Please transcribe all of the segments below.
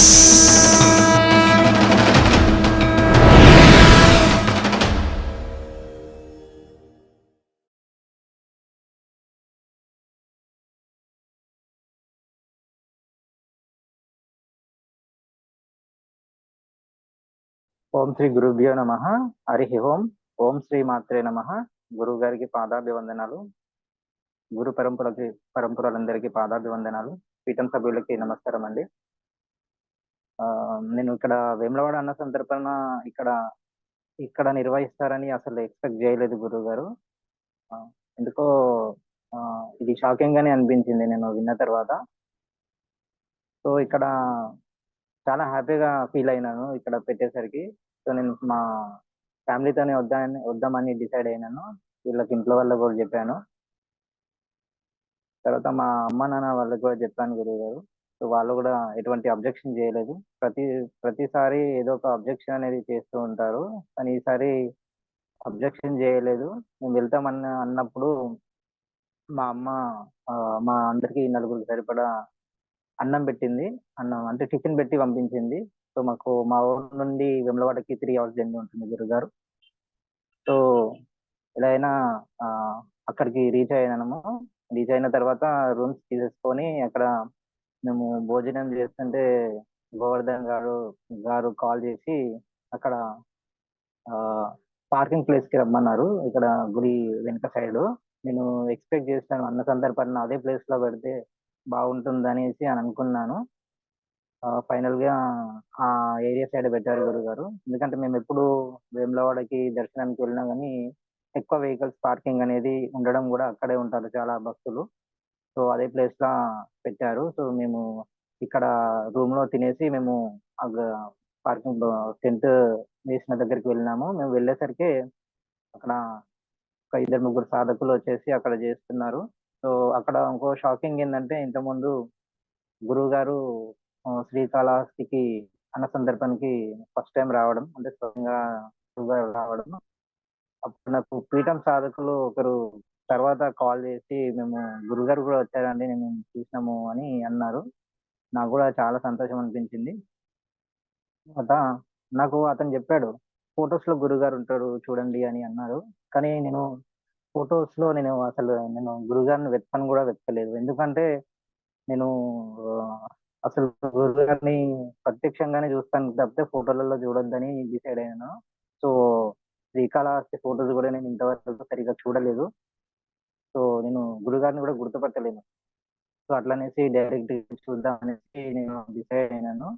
ఓం శ్రీ గురుభ్యో నమ. హరి ఓం. ఓం శ్రీ మాత్రే నమ. గురువు గారికి పాదాభివందనాలు. గురు పరంపరలందరికీ పాదాభివందనాలు. పీఠం సభ్యులకి నమస్కారం అండి. నేను ఇక్కడ వేములవాడ అన్న సందర్భాన ఇక్కడ ఇక్కడ నిర్వహిస్తారని అసలు ఎక్స్పెక్ట్ చేయలేదు గురువు గారు. ఎందుకో ఇది షాకింగ్ గానే అనిపించింది నేను విన్న తర్వాత. సో ఇక్కడ చాలా హ్యాపీగా ఫీల్ అయినాను ఇక్కడ పెట్టేసరికి. సో నేను మా ఫ్యామిలీతోనే వద్దామని డిసైడ్ అయినాను. వీళ్ళకి ఇంట్లో వాళ్ళకి కూడా చెప్పాను. తర్వాత మా అమ్మ నాన్న వాళ్ళకి కూడా చెప్పాను గురువు గారు. సో వాళ్ళు కూడా ఎటువంటి అబ్జెక్షన్ చేయలేదు. ప్రతిసారి ఏదో ఒక అబ్జెక్షన్ అనేది చేస్తూ ఉంటారు, కానీ ఈసారి అబ్జెక్షన్ చేయలేదు. మేము అన్నప్పుడు మా అమ్మ మా అందరికి నలుగురికి సరిపడా అన్నం పెట్టింది. అన్నం అంటే టిఫిన్ పెట్టి పంపించింది. సో మాకు మా ఊరు నుండి వెమ్లవాడకి 3 hours జర్నీ ఉంటుంది గురుగారు. సో ఎలా అయినా అక్కడికి రీచ్ అయినాము. రీచ్ అయిన తర్వాత రూమ్స్ తీసేసుకొని అక్కడ మేము భోజనం చేస్తుంటే గోవర్ధన్ గారు కాల్ చేసి అక్కడ పార్కింగ్ ప్లేస్ కి రమ్మన్నారు. ఇక్కడ గుడి వెనక సైడ్. నేను ఎక్స్పెక్ట్ చేస్తాను అన్న సందర్భాన్ని అదే ప్లేస్ లో పెడితే బాగుంటుంది అనేసి అని అనుకున్నాను. ఫైనల్ గా ఆ ఏరియా సైడ్ పెట్టారు గురుగారు. ఎందుకంటే మేము ఎప్పుడు వేములవాడకి దర్శనానికి వెళ్ళినా కానీ ఎక్కువ వెహికల్స్ పార్కింగ్ అనేది ఉండడం కూడా అక్కడే ఉంటారు చాలా భక్తులు. సో అదే ప్లేస్ లా పెట్టారు. సో మేము ఇక్కడ రూమ్ లో తినేసి మేము పార్కింగ్ టెంట్ వేసిన దగ్గరికి వెళ్ళినాము. మేము వెళ్ళేసరికి అక్కడ ఒక 2-3 సాధకులు వచ్చేసి అక్కడ చేస్తున్నారు. సో అక్కడ ఇంకో షాకింగ్ ఏంటంటే ఇంతకుముందు గురువు గారు శ్రీకాళహస్తికి అన్న సందర్భానికి ఫస్ట్ టైం రావడం, అంటే స్వయంగా గురువు గారు రావడం. అప్పుడు నాకు పీఠం సాధకులు ఒకరు తర్వాత కాల్ చేసి మేము గురుగారు కూడా వచ్చారండి, నేను చూసినాము అని అన్నారు. నాకు కూడా చాలా సంతోషం అనిపించింది. తర్వాత నాకు అతను చెప్పాడు ఫొటోస్ లో గురుగారు ఉంటాడు చూడండి అని అన్నారు. కానీ నేను ఫొటోస్ లో నేను గురుగారిని వెతకను కూడా వెతకలేదు. ఎందుకంటే నేను ఆ, అసలు గురుగారిని ప్రత్యక్షంగానే చూస్తాను తప్పితే ఫోటోలలో చూడొద్దని డిసైడ్ అయ్యాను. సో శ్రీకాళహస్తి ఫొటోస్ కూడా నేను ఇంతవరకు సరిగా చూడలేదు. సో నేను గురుగారిని కూడా గుర్తుపట్టలేను. సో అట్లనేసి డైరెక్ట్ చూద్దాం అనేసి నేను డిసైడ్ అయినాను.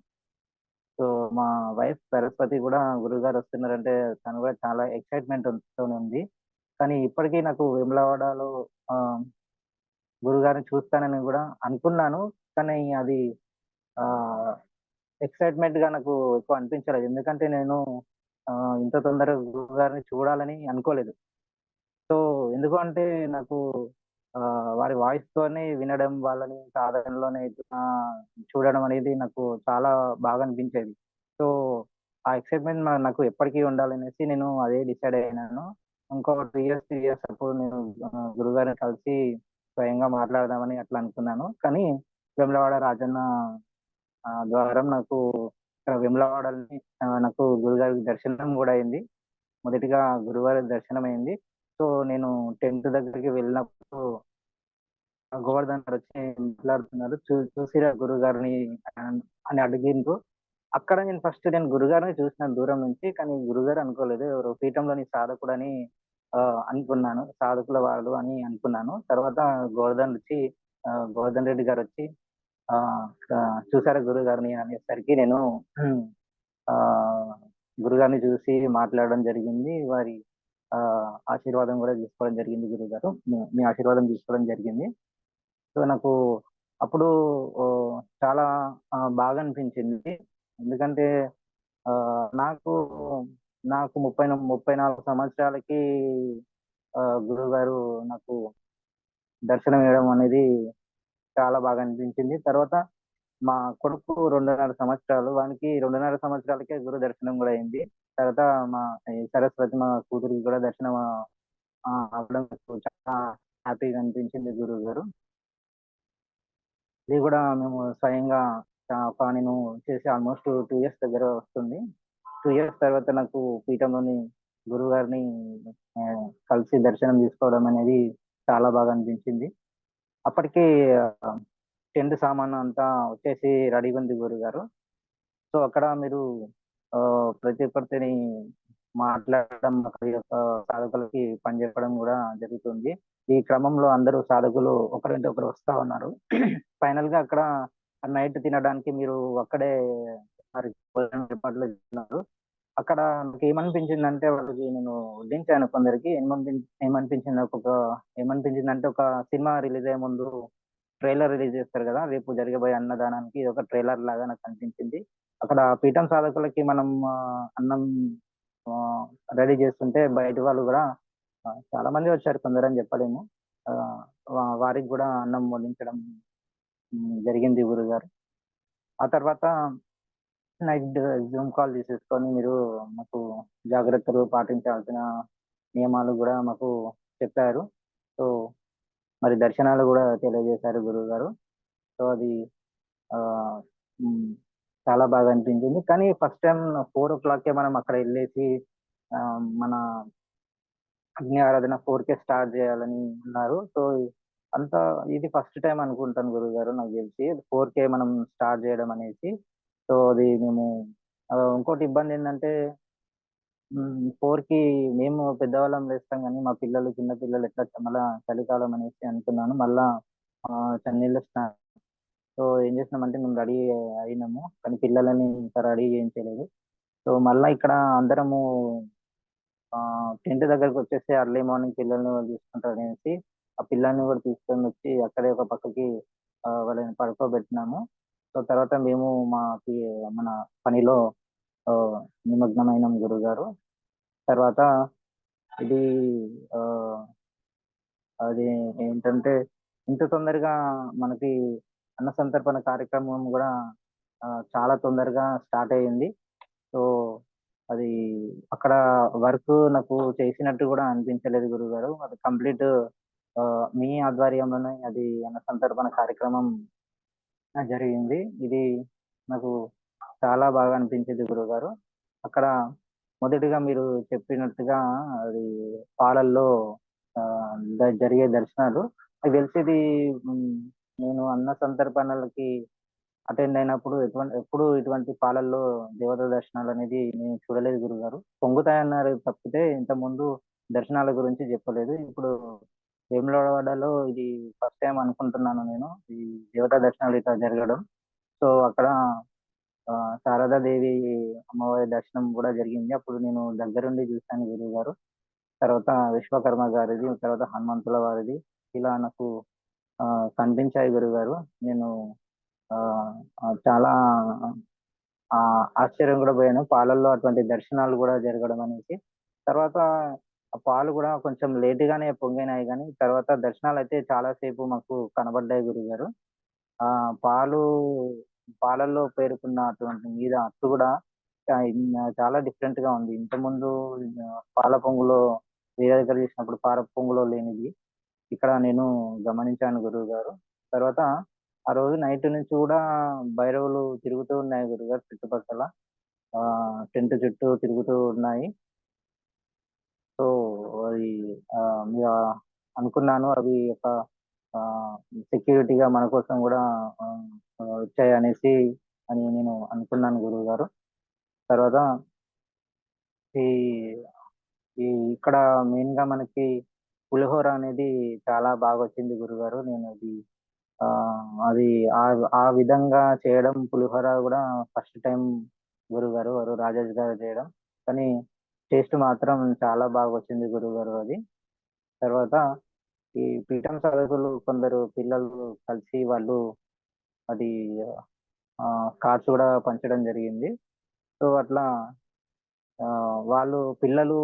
సో మా వైఫ్ సరస్వతి కూడా గురుగారు వస్తున్నారంటే తను కూడా చాలా ఎక్సైట్మెంట్ తో ఉంది. కానీ ఇప్పటికీ నాకు వేములవాడలో ఆ, గురుగారిని చూస్తానని కూడా అనుకున్నాను. కానీ అది ఆ ఎక్సైట్మెంట్ గా నాకు ఎక్కువ అనిపించలేదు. ఎందుకంటే నేను ఆ, ఇంత తొందరగా గురుగారిని చూడాలని అనుకోలేదు. సో ఎందుకు అంటే నాకు ఆ, వారి వాయిస్ తోనే వినడం, వాళ్ళని సాధనలోనే చూడడం అనేది నాకు చాలా బాగా అనిపించేది. సో ఆ ఎక్సైట్మెంట్ నాకు ఎప్పటికీ ఉండాలనేసి నేను అదే డిసైడ్ అయినాను. ఇంకో 2 years 3 years అప్పుడు నేను గురుగారిని కలిసి స్వయంగా మాట్లాడదామని అట్లా అనుకున్నాను. కానీ వేములవాడ రాజన్న ద్వారా నాకు ఇక్కడ వేములవాడని నాకు గురుగారి దర్శనం కూడా అయింది. మొదటిగా గురువారి దర్శనం అయింది. సో నేను టెంట్ దగ్గరికి వెళ్ళినప్పుడు గోవర్ధన్ గారు వచ్చి మాట్లాడుతున్నారు. చూసిరా గురుగారిని అని అడిగిండ్రు. అక్కడ నేను గురుగారిని చూసినాను దూరం నుంచి, కానీ గురుగారు అనుకోలేదు, ఎవరు పీఠంలోని సాధకుడని అనుకున్నాను. సాధకుల వాడు అని అనుకున్నాను. తర్వాత గోవర్ధన్ వచ్చి గోవర్ధన్ రెడ్డి గారు వచ్చి ఆ చూసారా గురువు గారిని అనేసరికి నేను ఆ గురుగారిని చూసి మాట్లాడడం జరిగింది. వారి ఆ ఆశీర్వాదం కూడా తీసుకోవడం జరిగింది. గురువు గారు మీ ఆశీర్వాదం తీసుకోవడం జరిగింది. సో నాకు అప్పుడు ఓ, చాలా బాగా అనిపించింది. ఎందుకంటే ఆ నాకు నాకు 34 సంవత్సరాలకి గురువు గారు నాకు దర్శనం ఇవ్వడం అనేది చాలా బాగా అనిపించింది. తర్వాత మా కొడుకు 2.5 సంవత్సరాలు, వానికి 2.5 సంవత్సరాలకే గురు దర్శనం కూడా అయింది. తర్వాత మా ఈ సరస్వతి మా కూతురికి కూడా దర్శనం అవ్వడం నాకు చాలా హ్యాపీగా అనిపించింది గురువు గారు. ఇది కూడా మేము స్వయంగా నేను చేసి ఆల్మోస్ట్ 2 ఇయర్స్ దగ్గర వస్తుంది. 2 ఇయర్స్ తర్వాత నాకు పీఠంలోని గురువుగారిని కలిసి దర్శనం తీసుకోవడం అనేది చాలా బాగా అనిపించింది. అప్పటికి టెంట్ సామాను అంతా వచ్చేసి రెడీగా ఉంది గురుగారు. సో, అక్కడ మీరు ప్రతి ఒక్కరితోని మాట్లాడడం, అక్కడి యొక్క సాధకులకి పనిచెప్పడం గూడా జరుగుతుంది. ఈ క్రమంలో అందరూ సాధకులు ఒకరంటే ఒకరు వస్తా ఉన్నారు. ఫైనల్‌గా అక్కడ నైట్ తినడానికి మీరు అక్కడే మరి భోజనం ఏర్పాట్లు చేస్తున్నారు. అక్కడ నాకేమనిపించిందంటే వాళ్ళకి నేను వడ్డించాను కొందరికి. ఏమనిపించింది ఏమనిపించిందంటే ఒక సినిమా రిలీజ్ అయ్యే ముందు ట్రైలర్ రిలీజ్ చేస్తారు గదా! రేపు జరగబోయే అన్నదానానికి ఇదొక ట్రైలర్ లాగా నాకనిపించింది. అక్కడ పీఠం సాధకులకి మనం అన్నం ఆహ్, రెడీ చేస్తుంటే బయటి వాళ్ళు గూడా చాలా మంది వచ్చారు, కొందరని చెప్పలేము. ఆహ్, వారికి గూడా అన్నం వడ్డించడం జరిగింది గురుగారు. ఆ తర్వాత నైట్ జూమ్ కాల్ తీసేసుకొని మీరు మాకు జాగ్రత్తలు పాటించాల్సిన నియమాలు గూడా మాకు చెప్పారు. సో, మరి దర్శనాలు గూడా తెలియజేశారు గురువుగారు. సో, అది ఆహ్, హ్మ్. చాలా బాగా అనిపించింది. కానీ ఫస్ట్ టైమ్ 4:00కే మనం అక్కడ ఎళ్ళేసి మన అగ్ని ఆరాధన 4కే స్టార్ట్ జేయాలని అన్నారు. సో, అంతా ఇది ఫస్ట్ టైమ్ అనుకుంటాను గురువుగారు నాకు దెలిసి. 4కే మనం స్టార్ట్ జేయడం అనేసి. సో, అది మేము ఇంకోటి ఇబ్బందేందంటే 4కి మేము పెద్దవాళ్ళం లేస్తాం గానీ, మా పిల్లలు చిన్న పిల్లలు ఎట్లా మళ్ళా చలికాలం అనేసి అనుకున్నాను. మళ్ళా చన్నీళ్ళ సో, ఏం జేసినామంటే మేము రెడీ అయినాము. కానీ పిల్లలని ఇంకా రెడీ చేయించలేదు. సో, మళ్ళా ఇక్కడ అందరము టెంట్ దగ్గరకొచ్చేసి ఎర్లీ మార్నింగ్ పిల్లల్ని వాళ్ళు చూసుకుంటారనేసి, ఆ పిల్లాడిని కూడా తీసుకొనొచ్చి అక్కడే ఒక పక్కకి వాళ్ళని పడుకోబెట్టినాము. సో, తర్వాత మేము మన పనిలో ఆహ్, నిమగ్నమైనాం గురుగారు. తర్వాత ఇది ఆహ్, అది ఏంటంటే ఇంత తొందరగా మనకి అన్న సంతర్పణ కార్యక్రమం గూడా చాలా తొందరగా స్టార్ట్ అయింది. సో, అది అక్కడ వర్క్ నాకు చేసినట్టు గూడా అనిపించలేదు గురువుగారు. అది కంప్లీట్ మీ ఆధ్వర్యంలోనే అది అన్న సంతర్పణ కార్యక్రమం జరిగింది. ఇది నాకు చాలా బాగా అనిపించింది గురువుగారు. అక్కడ మొదటిగా మీరు చెప్పినట్టుగా అది పాలల్లో జరిగే దర్శనాలు. నాకు తెలిసి ఇది హ్మ్. నేను అన్న సంతర్పణలకి అటెండ్ అయినప్పుడు ఎప్పుడు ఇటువంటి పాలల్లో దేవతా దర్శనాలనేది నేను చూడలేదు గురుగారు. పొంగుతాయన్నారు తప్పితే ఇంతకుముందు దర్శనాల గురించి చెప్పలేదు. ఇప్పుడు వేములవాడలో ఇది ఫస్ట్ టైమ్ అనుకుంటున్నాను నేను. ఈ దేవతా దర్శనాలు ఇట్లా జరగడం. సో, అక్కడ శారదాదేవి అమ్మవారి దర్శనం గూడా జరిగింది. అప్పుడు నేను దగ్గరుండి చూసాను గురువుగారు. తర్వాత విశ్వకర్మ గారిది, తర్వాత హనుమంతుల వారిది ఇలా నాకు కనిపించాయి గురువుగారు. నేను ఆహ్, చాలా ఆశ్చర్యం గూడా పోయాను. పాలల్లో అటువంటి దర్శనాలు గూడా జరగడం అనేసి. తర్వాత ఆ పాలు గూడా కొంచెం లేట్‌గానే పొంగినాయి గానీ, తర్వాత దర్శనాలయితే చాలా సేపు మాకు కనబడ్డాయి గురువుగారు. పాలు పాలల్లో పేరుకున్న అటువంటి మీద అట్టు గూడా చాలా డిఫరెంట్‌గా ఉంది. ఇంతకుముందు పాల పొంగులో వేరే దగ్గర చూసినప్పుడు పాల పొంగులో లేనిది ఇక్కడ నేను గమనించాను గురువుగారు. తర్వాత ఆ రోజు నైట్ నుంచి గూడా భైరవులు తిరుగుతూ ఉన్నాయి గురువుగారు చుట్టుపక్కల. టెంట్ చుట్టూ తిరుగుతూ ఉన్నాయి. సో, అది ఇగ అనుకున్నాను అవి ఒక ఆహ్, సెక్యూరిటీగా మన కోసం గూడా ఆహ్, వచ్చాయనేసి అని నేను అనుకున్నాను గురువుగారు. తర్వాత ఈ ఈ ఇక్కడ మెయిన్‌గా మనకి పులిహోర అనేది చాలా బాగొచ్చింది గురుగారు. అది ఆ విధంగా చేయడం పులిహోర గూడా ఫస్ట్ టైమ్ గురుగారు ఎవరు రాజేష్ గారు చేయడం. కానీ టేస్ట్ మాత్రం చాలా బాగొచ్చింది గురుగారు అది. తర్వాత ఈ పీఠం సాధకులు కొందరు పిల్లలు కలిసి వాళ్ళు అది కార్డ్స్ గూడా పంచడం జరిగింది. సో, అట్లా పిల్లలు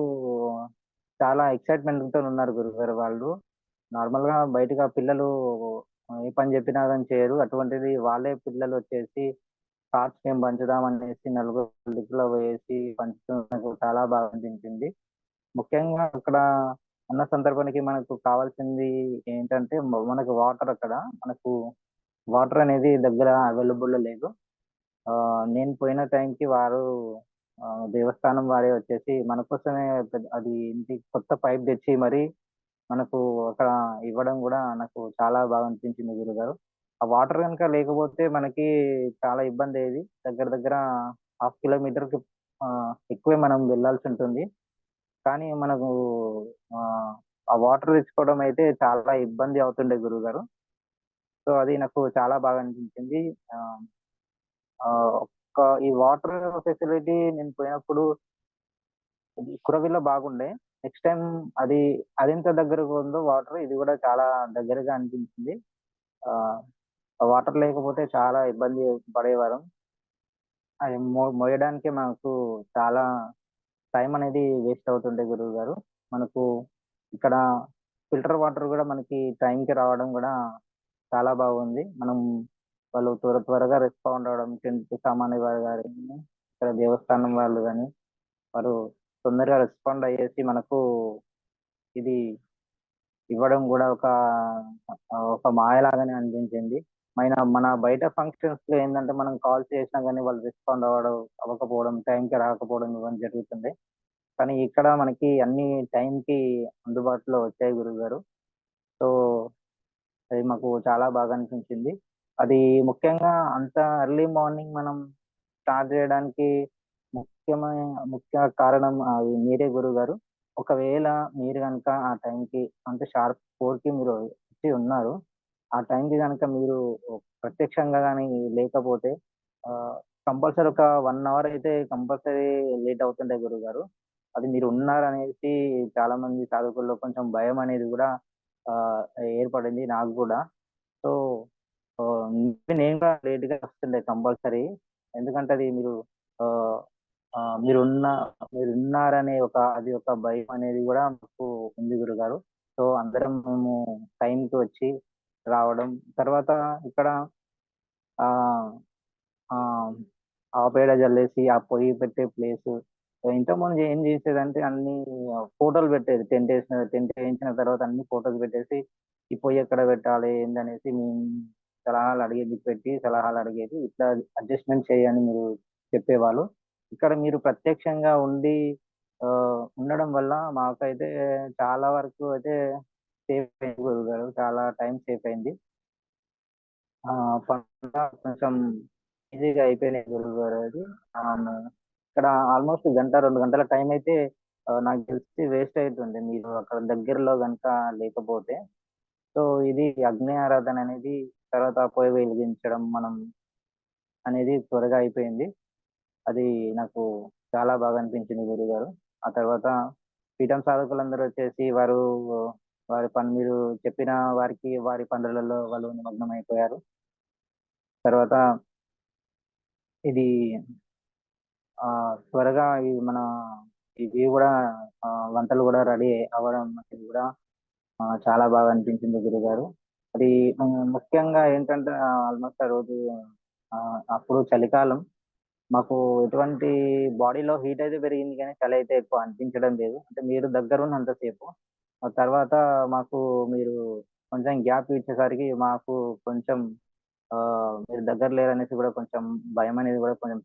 చాలా ఎక్సైట్‌మెంట్‌తోనున్నారు గురుగారు వాళ్ళు. నార్మల్‌గా బయటగా పిల్లలు ఏ పని జెప్పినా గాని చేయరు. అటువంటిది వాళ్ళే పిల్లలొచ్చేసి కార్డ్స్ గేమ్ పంచుదామనేసి నలుగురు దిక్కులో పోయేసి పంచడం నాకు చాలా బాగా అనిపించింది. ముఖ్యంగా అక్కడ అన్న సందర్భానికి మనకు కావాల్సింది ఏంటంటే మనకు వాటర్ అక్కడ. మనకు వాటర్ అనేది దగ్గర అవైలబుల్‌లో లేదు. నేను పోయిన టైంకి వారు దేవస్థానం వారే వచ్చేసి మన కోసమే అది ఏంటి కొత్త పైప్ తెచ్చి మరి మనకు అక్కడ ఇవ్వడం గూడా నాకు చాలా బాగా అనిపించింది గురుగారు. ఆ వాటర్ గనుక లేకపోతే మనకి చాలా ఇబ్బందయ్యేది. దగ్గర దగ్గర హాఫ్ కిలోమీటర్‌కి ఎక్కువే మనం వెళ్ళాల్సుంటుంది. కానీ మనకు ఆహ్, ఆ వాటర్ తెచ్చుకోవడం అయితే చాలా ఇబ్బంది అవుతుండే గురువుగారు. సో, అది నాకు చాలా బాగా అనిపించింది. ఆహ్, ఒక్క ఈ వాటర్ ఫెసిలిటీ నేను పోయినప్పుడు ఇది కురవిలో బాగుండే. నెక్స్ట్ టైమ్ అది అదెంత దగ్గరగా ఉందో వాటర్ ఇది గూడా చాలా దగ్గరగా అనిపించింది. ఆహ్, ఆ వాటర్ లేకపోతే చాలా ఇబ్బంది పడేవారం. అది మోయడానికే మాకు చాలా టైం అనేది వేస్ట్ అవుతుండే గురువుగారు. మనకు ఇక్కడ ఫిల్టర్ వాటర్ గూడా మనకి టైంకి రావడం గూడా చాలా బాగుంది. వాళ్ళు త్వరగా రెస్పాండ్ అవ్వడం టెంట్ సామాన్య వారు గాని, ఇక్కడ దేవస్థానం వాళ్ళు గాని, వారు తొందరగా రెస్పాండ్ అయ్యేసి మనకు ఇది ఇవ్వడం గూడా ఒక మాయలాగానే అనిపించింది. మన బయట ఫంక్షన్స్‌లో ఏందంటే మనం కాల్ చేసినా గాని వాళ్ళు రెస్పాండ్ అవ్వకపోవడం, టైంకి రాకపోవడం ఇవన్నీ జరుగుతుండే. కానీ ఇక్కడ మనకి అన్నీ టైంకి అందుబాటులో వచ్చాయి గురువుగారు. సో, అది మాకు చాలా బాగా అనిపించింది. అది ముఖ్యంగా అంత ఎర్లీ మార్నింగ్ మనం స్టార్ట్ జేయడానికి ముఖ్య కారణం మీరే గురువుగారు. ఒకవేళ మీరు గనక ఆ టైంకి అంటే షార్ప్ 4కి మీరు వచ్చి ఉన్నారు. ఆ టైంకి గనక మీరు ప్రత్యక్షంగా గాని లేకపోతే ఆహ్, కంపల్సరీ ఒక 1 అవర్ అయితే కంపల్సరీ లేట్ అవుతుండే గురువుగారు. అది మీరు ఉన్నారనేసి చాలా మంది సాధకుల్లో కొంచెం భయం అనేది గూడా ఆహ్, ఏర్పడింది నాకు గూడా. సో, నేను కూడా లేట్‌గా వస్తుండే కంపల్సరీ. ఎందుకంటే అది మీరు ఆహ్, ఆహ్, మీరున్నారనే అది ఒక భయం అనేది గూడా మాకు ఉంది గురుగారు. సో, అందరం మేము టైంకి వచ్చి రావడం. తర్వాత ఇక్కడ ఆహ్, ఆహ్, ఆవు జల్లేసి ఆ పొయ్యి పెట్టే ప్లేసు. ఇంతకుముందు ఏం చేసేదంటే అన్నీ ఫోటోలు పెట్టేది. టెంట్ ఏయించిన తర్వాత అన్ని ఫోటోలు పెట్టేసి, ఈ పొయ్యి ఎక్కడ పెట్టాలి ఏందనేసి మేము సలహాలు అడిగేది. ఇట్లా అడ్జస్ట్‌మెంట్ చేయని మీరు చెప్పేవాళ్ళు. ఇక్కడ మీరు ప్రత్యక్షంగా ఉండి ఉండడం వల్ల మాకైతే చాలా వరకు అయితే సేఫ్ అయింది గురువుగారు. చాలా టైం సేఫ్ అయింది. పనులు కొంచెం ఈజీగా అయిపోయినాయి గురువుగారు అది. ఆహ్, ఇక్కడ ఆల్‌మోస్ట్ గంట, 2 గంటల టైమయితే నాకు తెలిసి వేస్ట్ అయితుండే మీరు అక్కడ దగ్గరలో గనక లేకపోతే. సో, ఇది అగ్ని ఆరాధన అనేది తర్వాత పొయ్యి వెలిగించడం అనేది త్వరగా అయిపోయింది. అది నాకు చాలా బాగా అనిపించింది గురువుగారు. ఆ తర్వాత పీఠం సాధకులందరూ వచ్చేసి మీరు చెప్పిన వారికి వారి పనులలో వాళ్ళు నిమగ్నమైపోయారు. తర్వాత ఇది త్వరగా ఇవి గూడా వంటలు గూడా రెడీ అవ్వడం అనేది గూడా చాలా బాగా అనిపించింది గురుగారు. అది ముఖ్యంగా ఏంటంటే ఆల్‌మోస్ట్ ఆ రోజు అప్పుడు చలికాలం. మాకు ఎటువంటి బాడీలో హీట్ అయితే పెరిగింది గానీ, చలైతే ఎక్కువ అనిపించడం లేదు. అంటే మీరు దగ్గరున్నంత సేపు. ఆ తర్వాత మాకు మీరు కొంచెం గ్యాప్ ఇచ్చేసరికి మాకు కొంచెం మీరు దగ్గర లేరనేసి గూడా కొంచెం భయమనేది గూడా కొంచెం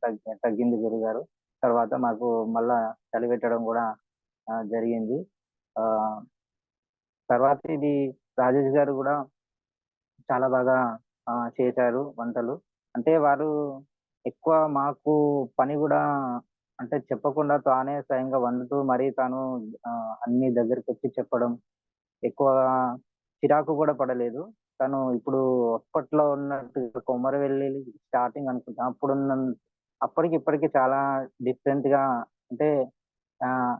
తగ్గింది గురుగారు. తర్వాత మాకు మళ్ళా చలి పెట్టడం గూడా జరిగింది. ఆహ్, తర్వాత ఇది రాజేష్ గారు గూడా చాలా బాగా చేశారు వంటలు. అంటే వారు ఎక్కువ మాకు పని గూడా అంటే చెప్పకుండా తానే స్వయంగా వండుతూ మరీ తాను అన్నీ దగ్గరకొచ్చి చెప్పడం. ఎక్కువగా చిరాకు గూడా పడలేదు. తను ఇప్పుడు అప్పట్లో ఉన్నట్టు కొమరవెల్లి స్టార్టింగ్ అనుకుంటా. అప్పటికి ఇప్పటికి చాలా డిఫరెంట్‌గా అంటే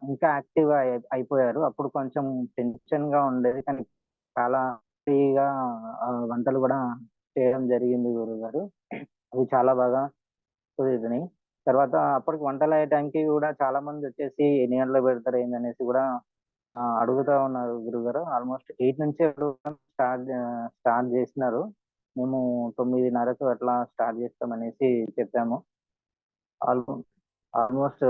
ఇంకా యాక్టివ్‌గా అయిపోయారు. అప్పుడు కొంచెం టెన్షన్‌గా ఉండేది. కానీ చాలా ఫ్రీగా వంటలు గూడా చేయడం జరిగింది గురువుగారు. అవి చాలా బాగా కుదిరినాయి. తర్వాత అప్పటికి వంటలయ్యే టైంకి గూడా చాలా మందొచ్చేసి ఎన్ని గంటలకు పెడతారు ఏందనేసి గూడా అడుగుతా ఉన్నారు గురువుగారు. ఆల్‌మోస్ట్ 8 నుంచే అడగడం స్టార్ట్ జేసినారు. మేము 9:30కు అట్లా స్టార్ట్ జేస్తామనేసి చెప్పాము. ఆల్‌మో ఆల్‌మోస్ట్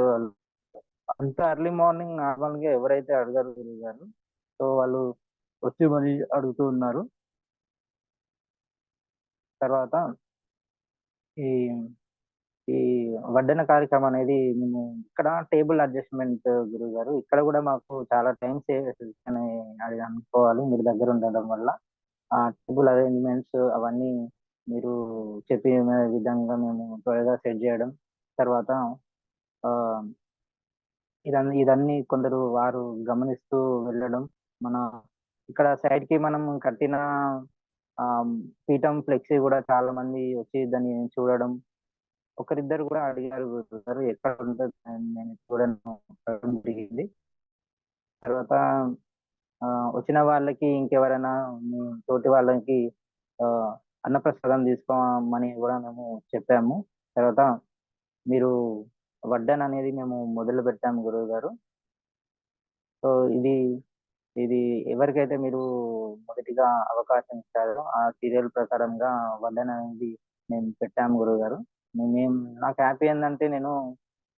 అంత ఎర్లీ మార్నింగ్ నార్మల్‌గా ఎవరైతే అడగరు గురువుగారు. సో, వాళ్ళు వచ్చి మరీ అడుగుతూ ఉన్నారు. తర్వాత ఈ ఈ వడ్డన కార్యక్రమం అనేది మేము ఇక్కడ టేబుల్ అడ్జస్ట్‌మెంట్ గురువుగారు. ఇక్కడ గూడా మాకు చాలా టైమ్ సేవ్ అని అది అనుకోవాలి మీరు దగ్గర ఉండడం వల్ల. ఆ టేబుల్ అరేంజ్‌మెంట్స్ అవన్నీ మీరు చెప్పిన విధంగా మేము త్వరగా సెట్ జేయడం. తర్వాత ఆహ్, ఇదన్నీ కొందరు వారు గమనిస్తూ వెళ్ళడం. మన ఇక్కడ సైడ్‌కి మనం కట్టిన పీఠం ఫ్లెక్సీ గూడా చాలా మంది వచ్చి దాన్ని చూడడం. ఒకరిద్దరు గూడా అడిగారు గురువుగారు ఎక్కడ ఉంటది నేను చూడను అడగడం జరిగింది. తర్వాత వచ్చిన వాళ్ళకి ఇంకెవరైనా మీ తోటి వాళ్ళకి ఆహ్, అన్నప్రసాదం తీసుకోమని గూడా మేము చెప్పాము. తర్వాత మీరు వడ్డన అనేది మేము మొదలుపెట్టాము గురువుగారు. సో, ఇది ఇది ఎవరికైతే మీరు మొదటిగా అవకాశం ఇచ్చారో, ఆ సీరియల్ ప్రకారంగా వడ్డన అనేది మేము పెట్టాము గురువుగారు. మేము నాకు హ్యాపీ ఏందంటే నేను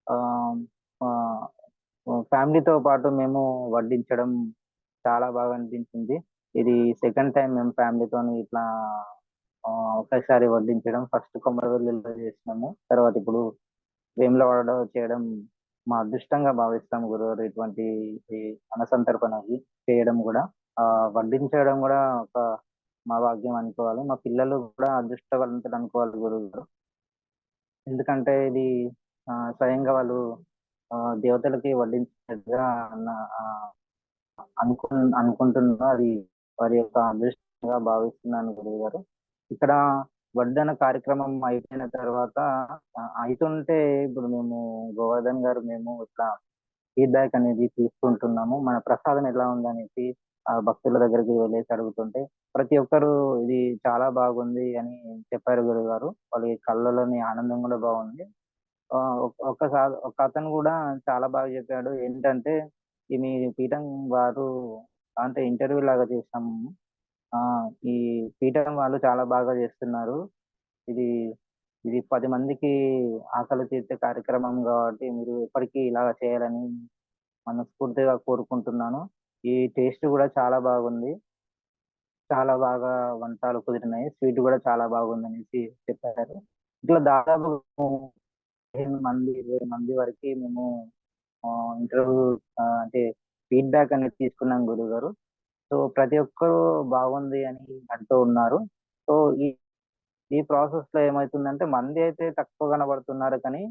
ఆహ్, ఆహ్, ఫ్యామిలీతో పాటు మేము వడ్డించడం చాలా బాగా అనిపించింది. ఇది సెకండ్ టైమ్ మేము ఫ్యామిలీతోని ఇట్లా ఒకేసారి వడ్డించడం. ఫస్ట్ కొమరవెల్లిలో చేసినాము. తర్వాత ఇప్పుడు వేములవాడలో చేయడం మా అదృష్టంగా భావిస్తాం గురుగారు. ఇటువంటి ఈ అన్నసంతర్పణకి చేయడం గూడా. వడ్డించడం గూడా ఒక మా భాగ్యం అనుకోవాలి. మా పిల్లలు కూడా అదృష్టవంతులు అనుకోవాలి గురువుగారు. ఎందుకంటే ఇది స్వయంగా వాళ్ళు దేవతలకి వడ్డించినట్టుగా అన్న ఆహ్, అనుకుంటున్నా. అది వారి యొక్క అదృష్టంగా భావిస్తున్నాను గురువుగారు. ఇక్కడ వడ్డన కార్యక్రమం అయిపోయిన తర్వాత అయితుంటే ఇప్పుడు మేము గోవర్ధన్ గారు మేము ఇట్లా ఫీడ్‌బ్యాక్ అనేది తీసుకుంటున్నాము. మన ప్రసాదం ఎలా ఉందనేసి భక్తుల దగ్గరికి వెళ్ళేసి అడుగుతుంటే, ప్రతి ఒక్కరు ఇది చాలా బాగుంది అని చెప్పారు గురువుగారు. వాళ్ళ కళ్ళలోని ఆనందం గూడా బాగుంది. ఒకతను గూడా చాలా బాగా చెప్పాడు. ఏంటంటే, ఈ మీ పీఠం వారు అంటే ఇంటర్వ్యూ లాగా చేసాము. ఈ పీఠం వాళ్ళు చాలా బాగా చేస్తున్నారు. ఇది ఇది 10 మందికి ఆకలి తీర్చే కార్యక్రమం గాబట్టి, మీరు ఎప్పటికీ ఇలాగ చేయాలని మనస్ఫూర్తిగా కోరుకుంటున్నాను. ఈ టేస్ట్ గూడా చాలా బాగుంది. చాలా బాగా వంటలు కుదిరినాయి. స్వీట్ గూడా చాలా బాగుందనేసి చెప్పారు. ఇట్లా దాదాపు 15 మంది, 20 మంది వరకి మేము ఇంటర్వ్యూ అంటే ఫీడ్‌బ్యాక్ అనేది తీసుకున్నాం గురువుగారు. సో, ప్రతి ఒక్కరు బాగుంది అని అంటూ ఉన్నారు. సో, ఈ ఈ ప్రాసెస్‌లో ఏమైతుందంటే మంది అయితే తక్కువ కనబడుతున్నారు కానీ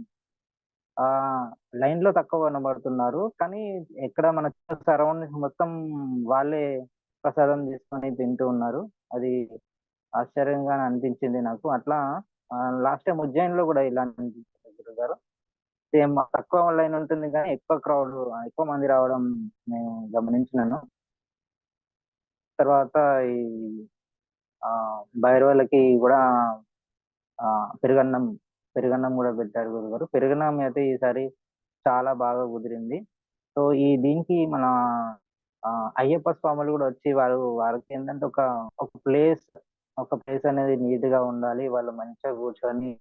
లైన్‌లో తక్కువ కనబడుతున్నారు. కానీ ఎక్కడ మన సరౌండింగ్స్ మొత్తం వాళ్ళే ప్రసాదం తీసుకొని తింటూ ఉన్నారు. అది ఆశ్చర్యంగానే అనిపించింది నాకు. అట్లా లాస్ట్ టైమ్ ఉజ్జయిన్‌లో గూడా ఇలానే అనిపించింది గురువుగారు. సేమ్ తక్కువ లైన్ ఉంటుంది గానీ ఎక్కువ మంది రావడం నేను గమనించినాను. తర్వాత ఈ భైరవులకి గూడా పెరుగన్నం, పెరుగన్నం గూడా పెట్టారు గురువుగారు. పెరుగన్నం అయితే ఈసారి చాలా బాగా కుదిరింది. సో, దీనికి మన అయ్యప్ప స్వాములు గూడా వచ్చి వారికేంటంటే ఒక ప్లేస్ అనేది నీట్‌గా ఉండాలి. వాళ్ళు మంచిగా కూర్చొని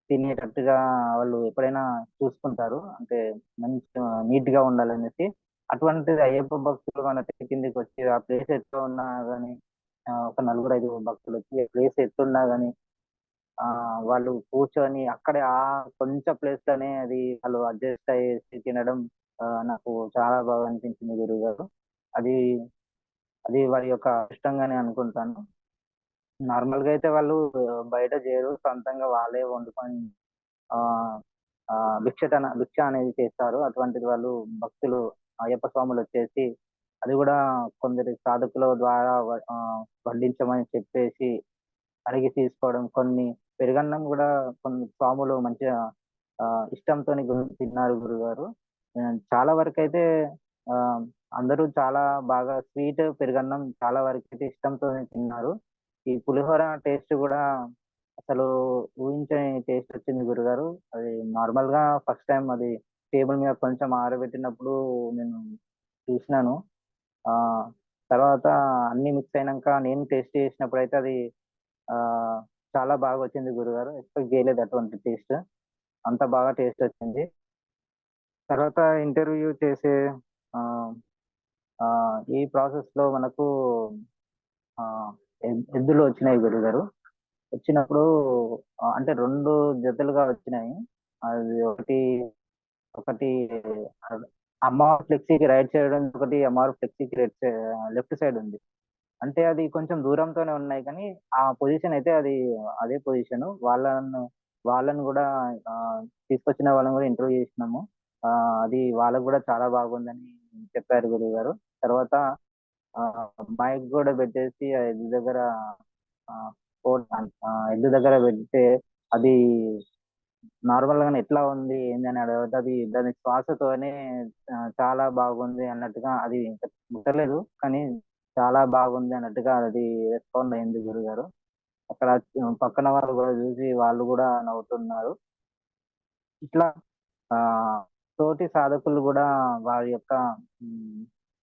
తినేటట్టుగా వాళ్ళు ఎప్పుడైనా చూసుకుంటారు. అంటే మంచిగా నీట్‌గా ఉండాలనేసి. అటువంటిది అయ్యప్ప భక్తులు మన తెర కిందకొచ్చి ఆ ప్లేస్ ఎట్లా ఉన్నా గాని ఒక నలుగురు, ఐదుగురు భక్తులొచ్చి ఆ ప్లేస్ ఎట్లున్నా గాని వాళ్ళు కూర్చొని అక్కడే కొంచెం ప్లేస్‌లోనే అది వాళ్ళు అడ్జస్ట్ అయ్యేసి తినడం నాకు చాలా బాగా అనిపించింది గురువుగారు. అది, అది వారి యొక్క ఇష్టంగానే అనుకుంటాను. నార్మల్‌గా అయితే వాళ్ళు బయట జేయరు. సొంతంగా వాళ్ళే వండుకొని ఆహ్, భిక్ష అనేది చేస్తారు. అటువంటిది వాళ్ళు భక్తులు అయ్యప్ప స్వాములొచ్చేసి అది గూడా కొందరి సాధకుల ద్వారా వడ్డించమని చెప్పేసి అడిగి తీసుకోవడం. పెరుగన్నం గూడా కొన్ని స్వాములు మంచిగా ఇష్టంతోని తిన్నారు గురుగారు. చాలా వరకైతే ఆహ్, అందరూ చాలా బాగా స్వీట్, పెరుగన్నం చాలా వరకైతే ఇష్టంతోనే తిన్నారు. ఈ పులిహోర టేస్ట్ గూడా అసలు ఊహించని టేస్ట్ వచ్చింది గురుగారు. అది నార్మల్‌గా ఫస్ట్ టైమ్ అది టేబుల్ మీద కొంచెం ఆరబెట్టినప్పుడు నేను చూసినాను. ఆహ్, తర్వాత అన్నీ మిక్స్ అయినంక నేను టేస్ట్ చేసినప్పుడైతే అది ఆహ్, చాలా బాగొచ్చింది గురుగారు. ఎక్స్‌పెక్ట్ చేయలేదు అటువంటి టేస్ట్. అంత బాగా టేస్టొచ్చింది. తర్వాత ఇంటర్వ్యూ చేసే ఆహ్, ఈ ప్రాసెస్‌లో మనకు ఆహ్, ఎద్దులు వచ్చినాయి గురుగారు. వచ్చినప్పుడు అంటే 2 జతలుగా వచ్చినాయి. అది ఒకటి ఒకటి అమ్మవారి ఫ్లెక్సీకి రైట్ సైడ్ ఉంది, ఒకటి అమ్మవారి ఫ్లెక్సీకి లెఫ్ట్ సైడ్ ఉంది. అంటే అది కొంచెం దూరంతోనే ఉన్నాయి కానీ ఆ పొజిషన్ అయితే అది అదే పొజిషన్. వాళ్ళని కూడా తీసుకొచ్చిన వాళ్ళని కూడా ఇంటర్వ్యూ చేసినాము. అది వాళ్ళకు కూడా చాలా బాగుందని చెప్పారు గురువు గారు. తర్వాత మైక్ కూడా పెట్టేసి ఆ ఎద్దు దగ్గర ఆ, ఎద్దు దగ్గర పెడితే అది నార్మల్ గానే ఎట్లా ఉంది ఏందని అడగదు, అది దాని శ్వాసతోనే చాలా బాగుంది అన్నట్టుగా, అది ఇంకా ముట్టలేదు కానీ చాలా బాగుంది అన్నట్టుగా అది రెస్పాండ్ అయింది గురుగారు. అక్కడ పక్కన వాళ్ళు కూడా చూసి వాళ్ళు కూడా నవ్వుతున్నారు. ఇట్లా ఆ తోటి సాధకులు కూడా వారి యొక్క ఉమ్,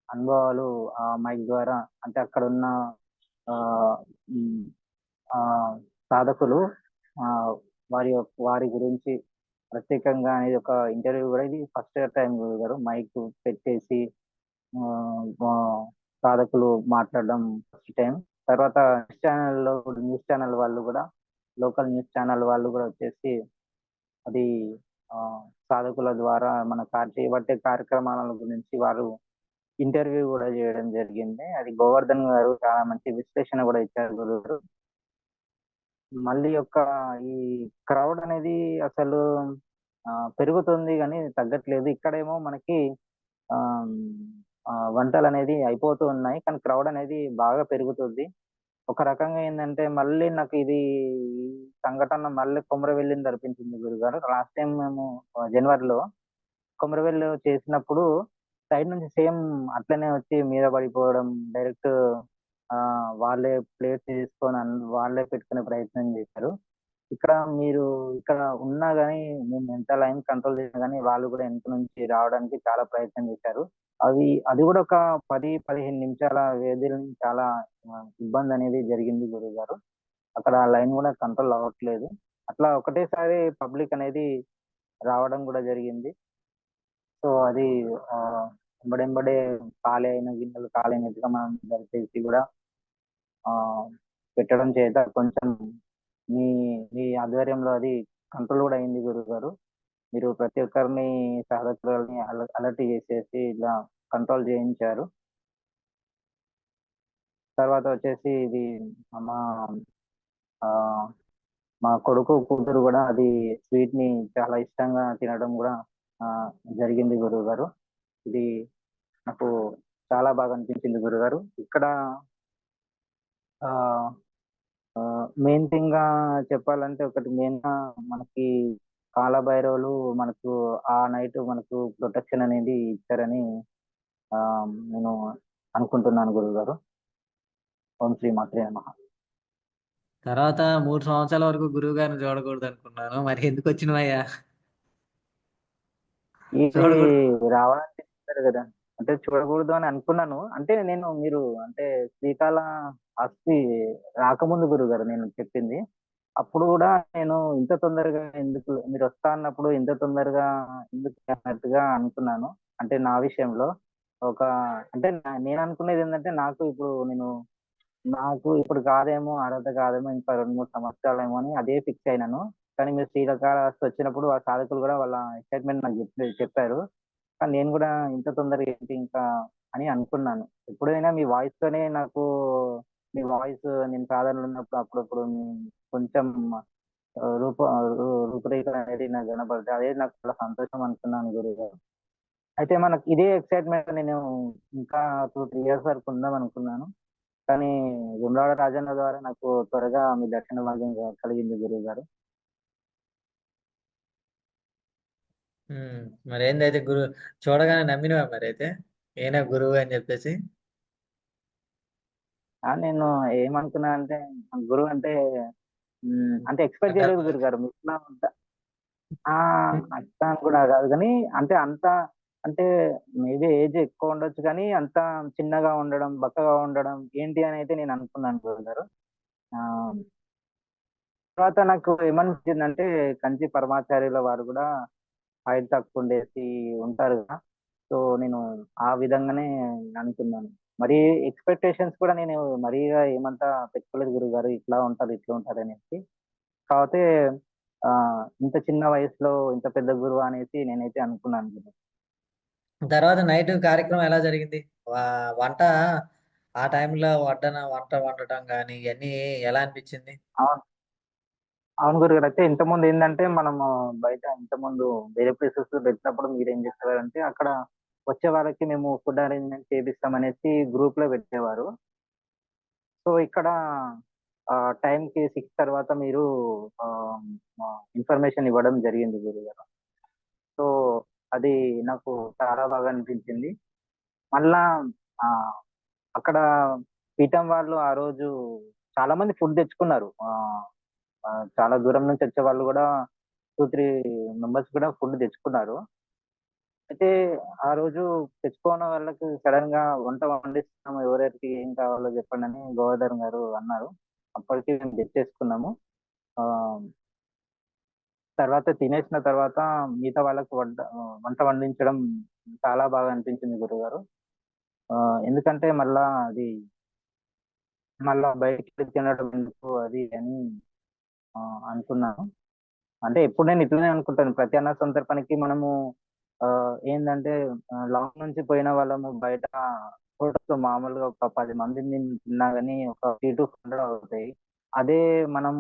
అనుభవాలు ఆ మైక్ ద్వారా, అంటే అక్కడ ఉన్న ఆ ఉమ్, ఆ సాధకులు ఆ వారి గురించి ప్రత్యేకంగా అనేది ఒక ఇంటర్వ్యూ కూడా, ఇది ఫస్ట్ టైం గారు మైక్ పెట్టేసి ఆ, ఆ, సాధకులు మాట్లాడడం ఫస్ట్ టైం. తర్వాత న్యూస్ ఛానల్ వాళ్ళు కూడా, లోకల్ న్యూస్ ఛానల్ వాళ్ళు కూడా వచ్చేసి అది ఆ, సాధకుల ద్వారా మన చేయబట్టే కార్యక్రమాల గురించి వారు ఇంటర్వ్యూ కూడా చేయడం జరిగింది. అది గోవర్ధన్ గారు చాలా మంచి విశ్లేషణ కూడా ఇచ్చారు గురువు. మళ్ళీ యొక్క ఈ క్రౌడ్ అనేది అసలు పెరుగుతుంది కానీ తగ్గట్లేదు. ఇక్కడేమో మనకి ఆ, వంటలు అనేది అయిపోతూ ఉన్నాయి కానీ క్రౌడ్ అనేది బాగా పెరుగుతుంది. ఒక రకంగా ఏంటంటే మళ్ళీ నాకు ఇది ఈ సంఘటన మళ్ళీ కొమరవెల్లిని తెరపించింది గురుగారు. లాస్ట్ టైం మేము జనవరిలో కొమరవెల్లి చేసినప్పుడు సైడ్ నుంచి సేమ్ అట్లనే వచ్చి మీద పడిపోవడం, డైరెక్ట్ ఆ వాళ్ళే ప్లేట్ తీసుకొని వాళ్ళే పెట్టుకునే ప్రయత్నం చేశారు. ఇక్కడ మీరు ఇక్కడ ఉన్నా గానీ, మేము ఎంత లైన్ కంట్రోల్ చేసినా గానీ వాళ్ళు కూడా వెనక నుంచి రావడానికి చాలా ప్రయత్నం చేశారు. అది కూడా ఒక 10, 15 నిమిషాల వ్యవధిలో చాలా ఇబ్బంది అనేది జరిగింది గురువుగారు. అక్కడ లైన్ కూడా కంట్రోల్ అవ్వట్లేదు. అట్లా ఒకటేసారి పబ్లిక్ అనేది రావడం కూడా జరిగింది. సో అది ఎంబడెంబడే ఖాళీ అయిన గిన్నెలు ఖాళీ అయినట్టుగా మనం దయచేసి కూడా ఆ పెట్టడం చేత కొంచెం మీ మీ ఆధ్వర్యంలో అది కంట్రోల్ కూడా అయింది గురుగారు. మీరు ప్రతి ఒక్కరిని సాధకులని అలర్ట్ చేసేసి ఇలా కంట్రోల్ చేయించారు. తర్వాత వచ్చేసి ఇది మా ఆ, మా కొడుకు కూతురు కూడా అది స్వీట్ ని చాలా ఇష్టంగా తినడం కూడా ఆ, జరిగింది గురువు గారు. ఇది నాకు చాలా బాగా అనిపించింది గురుగారు. ఇక్కడ ఆ మెయిన్ థింగ్ గా చెప్పాలంటే ఒకటి మెయిన్ గా మనకి కాలభైరవులు మనకు ఆ నైట్ మనకు ప్రొటెక్షన్ అనేది ఇచ్చారని ఆ నేను అనుకుంటున్నాను గురుగారు. ఓం శ్రీ మాత్రే నమః. తర్వాత 3 సంవత్సరాల వరకు గురువు గారిని చూడకూడదు అనుకున్నాను. మరి ఎందుకు వచ్చినవయ్యా? ఇది చూడకూడదు. రావాలని చెప్పారు కదా, అంటే చూడకూడదు అని అనుకున్నాను. అంటే నేను మీరు అంటే శ్రీకాళ హస్తి రాకముందు గురుగారు నేను చెప్పింది. అప్పుడు కూడా నేను ఇంత తొందరగా ఎందుకు మీరు వస్తా అన్నప్పుడు ఇంత తొందరగా ఎందుకు అన్నట్టుగా అనుకున్నాను. అంటే నా విషయంలో ఒక అంటే నేను అనుకునేది ఏంటంటే నాకు ఇప్పుడు కాదేమో, అర్హత కాదేమో, ఇంకా 2, 3 సంవత్సరాలేమో అని అదే ఫిక్స్ అయినాను. కానీ మీరు శ్రీకాళహస్తి వచ్చినప్పుడు ఆ సాధకులు కూడా వాళ్ళ ఎక్సైట్మెంట్ నాకు చెప్పారు. కానీ నేను కూడా ఇంత తొందరగా ఏంటి ఇంకా అని అనుకున్నాను. ఎప్పుడైనా మీ వాయిస్ నేను సాధారణ ఉన్నప్పుడు అప్పుడప్పుడు కొంచెం రూప రూపురేఖలు అనేది నాకు కనపడతాయి. అదే నాకు చాలా సంతోషం అనుకున్నాను గురుగారు. అయితే మనకి ఇదే ఎక్సైట్మెంట్ నేను ఇంకా 2, 3 ఇయర్స్ వరకు ఉందాం అనుకున్నాను. కానీ వేములవాడ రాజన్న ద్వారా నాకు త్వరగా మీ దర్శన భాగ్యం కలిగింది గురువు గారు. ఉమ్, మరేందైతే చూడగానే నమ్మినవా మరి అయితే ఈయన గురువు అని చెప్పేసి? నేను ఏమనుకున్నా అంటే గురువు అంటే అంటే ఎక్స్పెక్ట్ చేయలేదు సంకల్పం. గురువు గారు. ఇట్లా ఆ అట్లా అని కూడా కాదు కానీ అంటే అంటే మేబీ ఏజ్ ఎక్కువ ఉండొచ్చు కానీ అంత చిన్నగా ఉండడం, బక్కగా ఉండడం ఏంటి అని అయితే నేను అనుకున్నాను గురువు గారు. ఆ తర్వాత నాకు ఏమనిపించిందంటే కంచి పరమాచార్యుల వారు కూడా హైట్ తక్కువ ఉండేసి ఉంటారు కదా. సో నేను ఆ విధంగానే అనుకున్నాను. మరి ఎక్స్పెక్టేషన్స్ కూడా నేను మరీగా ఏమంతా పెట్టుకోలేదు గురువు గారు, ఇట్లా ఉంటారు ఇట్లా ఉంటారు అనేసి. కాకపోతే ఇంత చిన్న వయసులో ఇంత పెద్ద గురువు అనేసి నేనైతే అనుకున్నాను గురు. తర్వాత నైట్ కార్యక్రమం ఎలా జరిగింది? వంట ఆ టైంలో వంట వండటం కానీ ఇవన్నీ ఎలా అనిపించింది? అవును. అవును గురుగారు. అయితే ఇంతకుముందు ఏందంటే మనము బయట ఇంతకుముందు వేరే ప్లేసెస్‌లో పెట్టినప్పుడు మీరేం చేసేవారంటే అక్కడ వచ్చే వాళ్ళకి మేము ఫుడ్ అరేంజ్‌మెంట్ చేపిస్తామనేసి గ్రూప్‌లో పెట్టేవారు. సో, ఇక్కడ టైంకి 6 తర్వాత మీరు ఆహ్, ఇన్ఫర్మేషన్ ఇవ్వడం జరిగింది గురుగారు. సో, అది నాకు చాలా బాగా అనిపించింది. మళ్ళా ఆహ్, అక్కడ పీఠం వాళ్ళు ఆ రోజు చాలా మంది ఫుడ్ తెచ్చుకున్నారు. చాలా దూరం నుంచి వచ్చేవాళ్ళు గూడా 2, 3 మెంబర్స్ కూడా ఫుడ్ తెచ్చుకున్నారు. అయితే ఆ రోజు తెచ్చుకోని వాళ్ళకి సడెన్‌గా వంట వండిస్తున్నాము. ఎవరెవరికి ఏం కావాలో చెప్పండని గోవర్ధన్ గారు అన్నారు. అప్పటికి మేము తెచ్చేసుకున్నాము. ఆహ్, తర్వాత తినేసిన తర్వాత మిగతా వాళ్ళకి వంట వండించడం చాలా బాగా అనిపించింది గురుగారు. ఎందుకంటే మళ్ళా బయటికెళ్ళి తినడం ఎందుకు అది అని అనుకున్నాను. అంటే ఎప్పుడు నేను ఇట్లనే అనుకుంటాను. ప్రతి అన్న సందర్భానికి మనము ఏందంటే లాంగ్ నుంచి పోయిన వాళ్ళము బయట హోటల్స్‌లో మామూలుగా ఒక 10 మందిని తిన్నా గాని ఒక 300-400 అవుతాయి. అదే మనం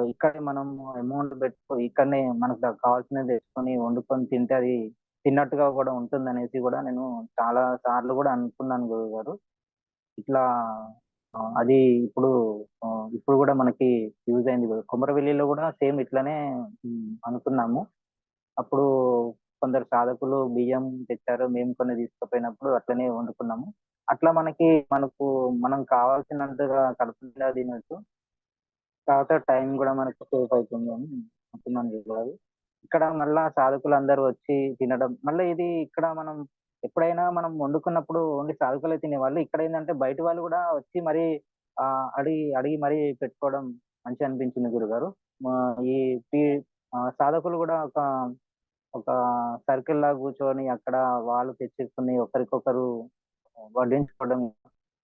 ఇక్కడే మనం అమౌంట్ ఇక్కడనే మనకు కావాల్సినది తెచ్చుకొని వండుకొని తింటే అది తిన్నట్టుగా కూడా ఉంటుందనేసి కూడా నేను చాలా సార్లు కూడా అనుకున్నాను గురువుగారు. ఇట్లా అది ఇప్పుడు ఇప్పుడు గూడా మనకి యూజ్ అయింది గదా! కొమరవెల్లిలో గూడా సేమ్ ఇట్లనే అనుకున్నాము. అప్పుడు కొందరు సాధకులు బియ్యం తెచ్చారు. మేము కొన్ని తీసుకుపోయినప్పుడు అట్లనే వండుకున్నాము. అట్లా మనం కావాల్సినంతగా కడుపు నిండా తినొచ్చు. తర్వాత టైం గూడా మనకు సేవ్ అవుతుందని అనుకున్నాను గురుగారు. ఇక్కడ మళ్ళా సాధకులందరూ వచ్చి తినడం మళ్ళా ఇది ఇక్కడ మనం ఎప్పుడైనా మనం వండుకున్నప్పుడు ఓన్లీ సాధకులే తినేవాళ్ళు. ఇక్కడేందంటే బయటి వాళ్ళు గూడా వచ్చి మరీ అడిగి మరీ పెట్టుకోవడం మంచిగా అనిపించింది గురుగారు. ఈ టీ సాధకులు గూడా ఒక సర్కిల్‌లాగా కూర్చొని అక్కడ వాళ్ళు తెచ్చుకొని ఒకరికొకరు వడ్డించుకోవడం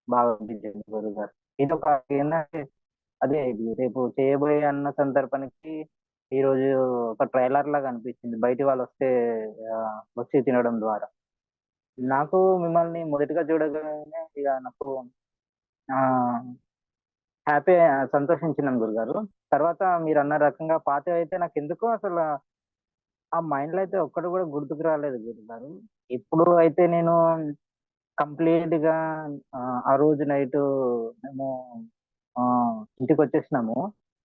బాగా అనిపించింది గురుగారు. ఇదొక ఏందంటే ఇది రేపు చేయబోయే అన్న సందర్భానికి ఈరోజు ఒక ట్రైలర్ లాగా అనిపించింది. బయటి వాళ్ళొస్తే వచ్చి తినడం ద్వారా. నాకు మిమ్మల్ని మొదటిగా చూడగానే ఇగ నాకు ఆహ్, సంతోషించినాను గురుగారు. తర్వాత మీరన్న రకంగా పాతవైతే నాకెందుకో ఆ మైండ్‌లో అయితే ఒక్కటి కూడా గుర్తుకు రాలేదు గురుగారు. ఇప్పుడు అయితే నేను కంప్లీట్‌గా ఆ రోజు నైటు మేము ఇంటికొచ్చేసినాము.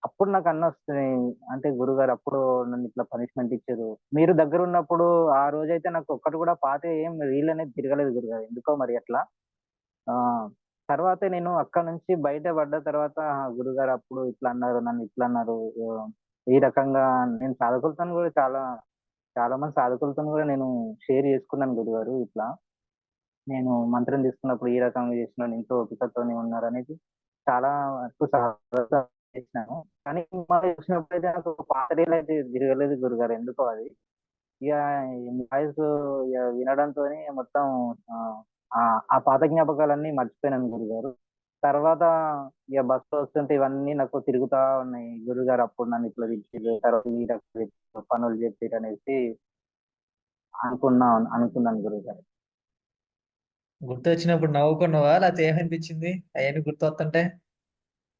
అప్పుడు నాకు అన్నొస్తున్నాయి. అంటే గురుగారు అప్పుడు నన్నిట్లా పనిష్మెంట్ ఇచ్చిర్రు. మీరు దగ్గరున్నప్పుడు ఆ రోజైతే నాకు ఒక్కటి కూడా పాతయి ఏం రీలనేది తిరగలేదు గురుగారు. ఎందుకో మరి అట్లా. ఆ! తర్వాతే నేను అక్కడి నుంచి బయట పడ్డ తర్వాత గురుగారు అప్పుడు ఇట్లా అన్నారు. నన్ను ఇట్లా అన్నారు. ఈ రకంగా నేను సాధకులతోని కూడా చాలా మంది సాధకులతోని కూడా నేను షేర్ చేసుకున్నాను గురుగారు ఇట్లా. నేను మంత్రం తీసుకున్నప్పుడు ఈ రకంగా చేసినాను. ఎంతో ఓపికతోని ఉన్నారనేది చాలా వరకు సహా చేసినాను. కానీ మళ్ళీ చూసినప్పుడైతే నాకు పాత రీలయితే తిరగలేదు గురుగారు ఎందుకో అది. ఇగ ఈ వాయిస్ వినడంతోని మొత్తం ఆహ్, ఆ పాత జ్ఞాపకాలన్నీ మర్చిపోయినాను గురుగారు. తర్వాత ఇగ బస్‌లో వస్తుంటే ఇవన్నీ నాకు తిరుగుతా ఉన్నాయి. గురుగారు అప్పుడు నన్ను ఇట్లా తిట్టిర్రు. తర్వాత ఈ రకంగా తిట్టిర్రు, పనులు చెప్పిర్రనేసి అనుకున్నాను గురుగారు. గుర్తొచ్చినప్పుడు నవ్వుకున్నావా? లేకపోతే ఏమనిపించింది? అయన్నీ గుర్తొస్తుంటే?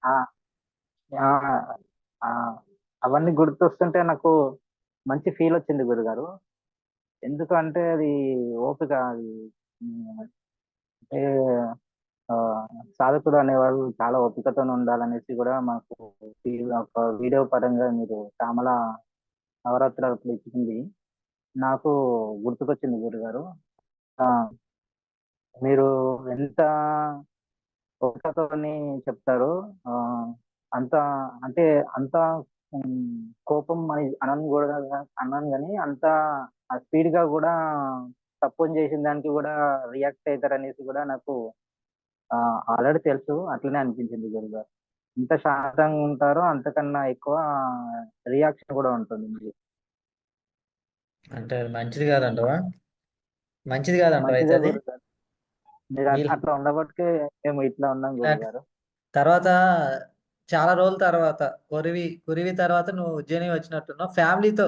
ఆ! ఆ! ఆ! అవన్నీ గుర్తొస్తుంటే నాకు మంచి ఫీలొచ్చింది గురుగారు. ఎందుకంటే అది ఓపిక అది అంటే సాధకుడు అనేవాడు చాలా ఓపికతోని ఉండాలనేసి గూడా మాకు ఒక వీడియో పరంగా మీరు శ్యామల నవరాత్రులప్పుడు ఇచ్చింది. నాకు గుర్తుకొచ్చింది గురుగారు. ఆ! మీరు ఎంత ఓపికతోని చెప్తారో అంత అంటే అంత కోపం అని అనను గాని అంత స్పీడ్‌గా గూడా తప్పుని చేసిన దానికి గూడా రియాక్ట్ అయితారనేసి గూడా నాకు ఆల్రెడీ తెలుసు. అట్లనే అనిపించింది గురుగారు. ఎంత శాంతంగా ఉంటారో అంతకన్నా ఎక్కువ రియాక్షన్ గూడా ఉంటుంది మరి. అంటే అది మంచిది కాదంటావా? మంచిది కాదంటావా అయితే మంచిదే అది? గురుగారు. మీరు మీలా అట్లా ఉండబట్టికే మేము ఇట్లా ఉన్నాం ఇలాంటి గురుగారు. తర్వాత చాలా రోజుల తర్వాత కురివి తర్వాత నువ్వు ఉజ్జయిని వచ్చినట్టున్నావు ఫ్యామిలీతో.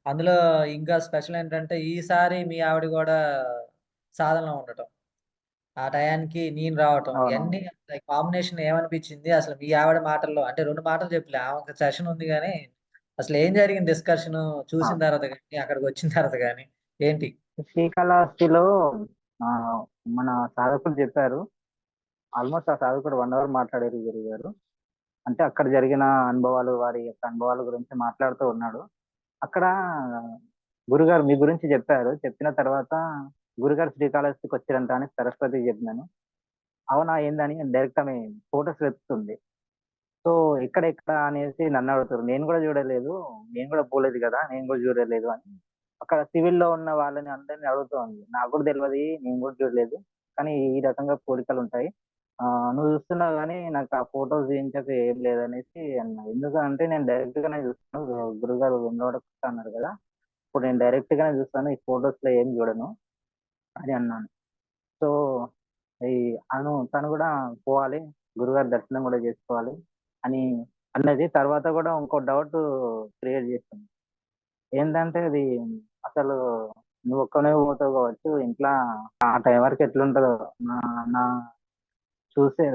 అందులో ఇంకా స్పెషల్ ఏంటంటే ఈసారి మీ ఆవిడ కూడా సాధనలో ఉండటం, ఆ టయానికి నేను రావటం, ఇవన్నీ అవునవును. కాంబినేషన్ ఏమనిపించింది అసలు మీ ఆవిడ మాటల్లో? అంటే రెండు మాటలు చెప్పలే, ఆమె సెషన్ ఉంది కానీ అసలు ఏం జరిగింది డిస్కషన్ ఆ, చూసిన తర్వాత కానీ అక్కడికి వచ్చిన తర్వాత కానీ ఏంటి? శ్రీకాళహస్తిలో ఆ, మన సాధకుడు చెప్పారు. ఆల్మోస్ట్ ఆ సాధకుడు 1 అవర్ మాట్లాడారు గురుగారు. అంటే అక్కడ జరిగిన అనుభవాలు, వారి యొక్క అనుభవాల గురించి మాట్లాడుతూ ఉన్నాడు. అక్కడ గురుగారు మీ గురించి చెప్పారు. చెప్పిన తర్వాత గురుగారు శ్రీకాళహస్తికి వచ్చారంట అని సరస్వతికి చెప్పినాను. అవునా ఏందని డైరెక్ట్ ఆమె ఫోటోస్ వెతుకుతుంది. సో ఎక్కడ అనేసి నన్ను అడుగుతారు. నేను కూడా చూడలేదు. నేను కూడా పోలేదు కదా! నేను కూడా చూడలేదు అని. అక్కడ సివిల్‌లో ఉన్న వాళ్ళని అందరిని అడుగుతోంది. నాకు కూడా తెలవది. నేను కూడా చూడలేదు. కానీ ఈ రకంగా పోలికలుంటాయి. నువ్వు చూస్తున్నావు గానీ నాకు ఆ ఫోటోస్ చూయించక ఏం లేదనేసి అన్నా. ఎందుకంటే నేను డైరెక్ట్‌గానే చూస్తాను. గురుగారు వెములవాడకు అన్నారు కదా! ఇప్పుడు నేను డైరెక్ట్‌గానే చూస్తాను. ఈ ఫోటోస్‌లో ఏం చూడను అని అన్నాను. సో, ఈ తను గూడా పోవాలి. గురుగారి దర్శనం గూడా జేసుకోవాలి అని అన్నది. తర్వాత గూడా ఇంకో డౌటు క్రియేట్ జేసింది. ఏందంటే అది అసలు నువ్వొక్కనివే పోతావు గావచ్చు. ఇంట్ల ఆ టైం వరకు ఎట్లుంటదో నా నా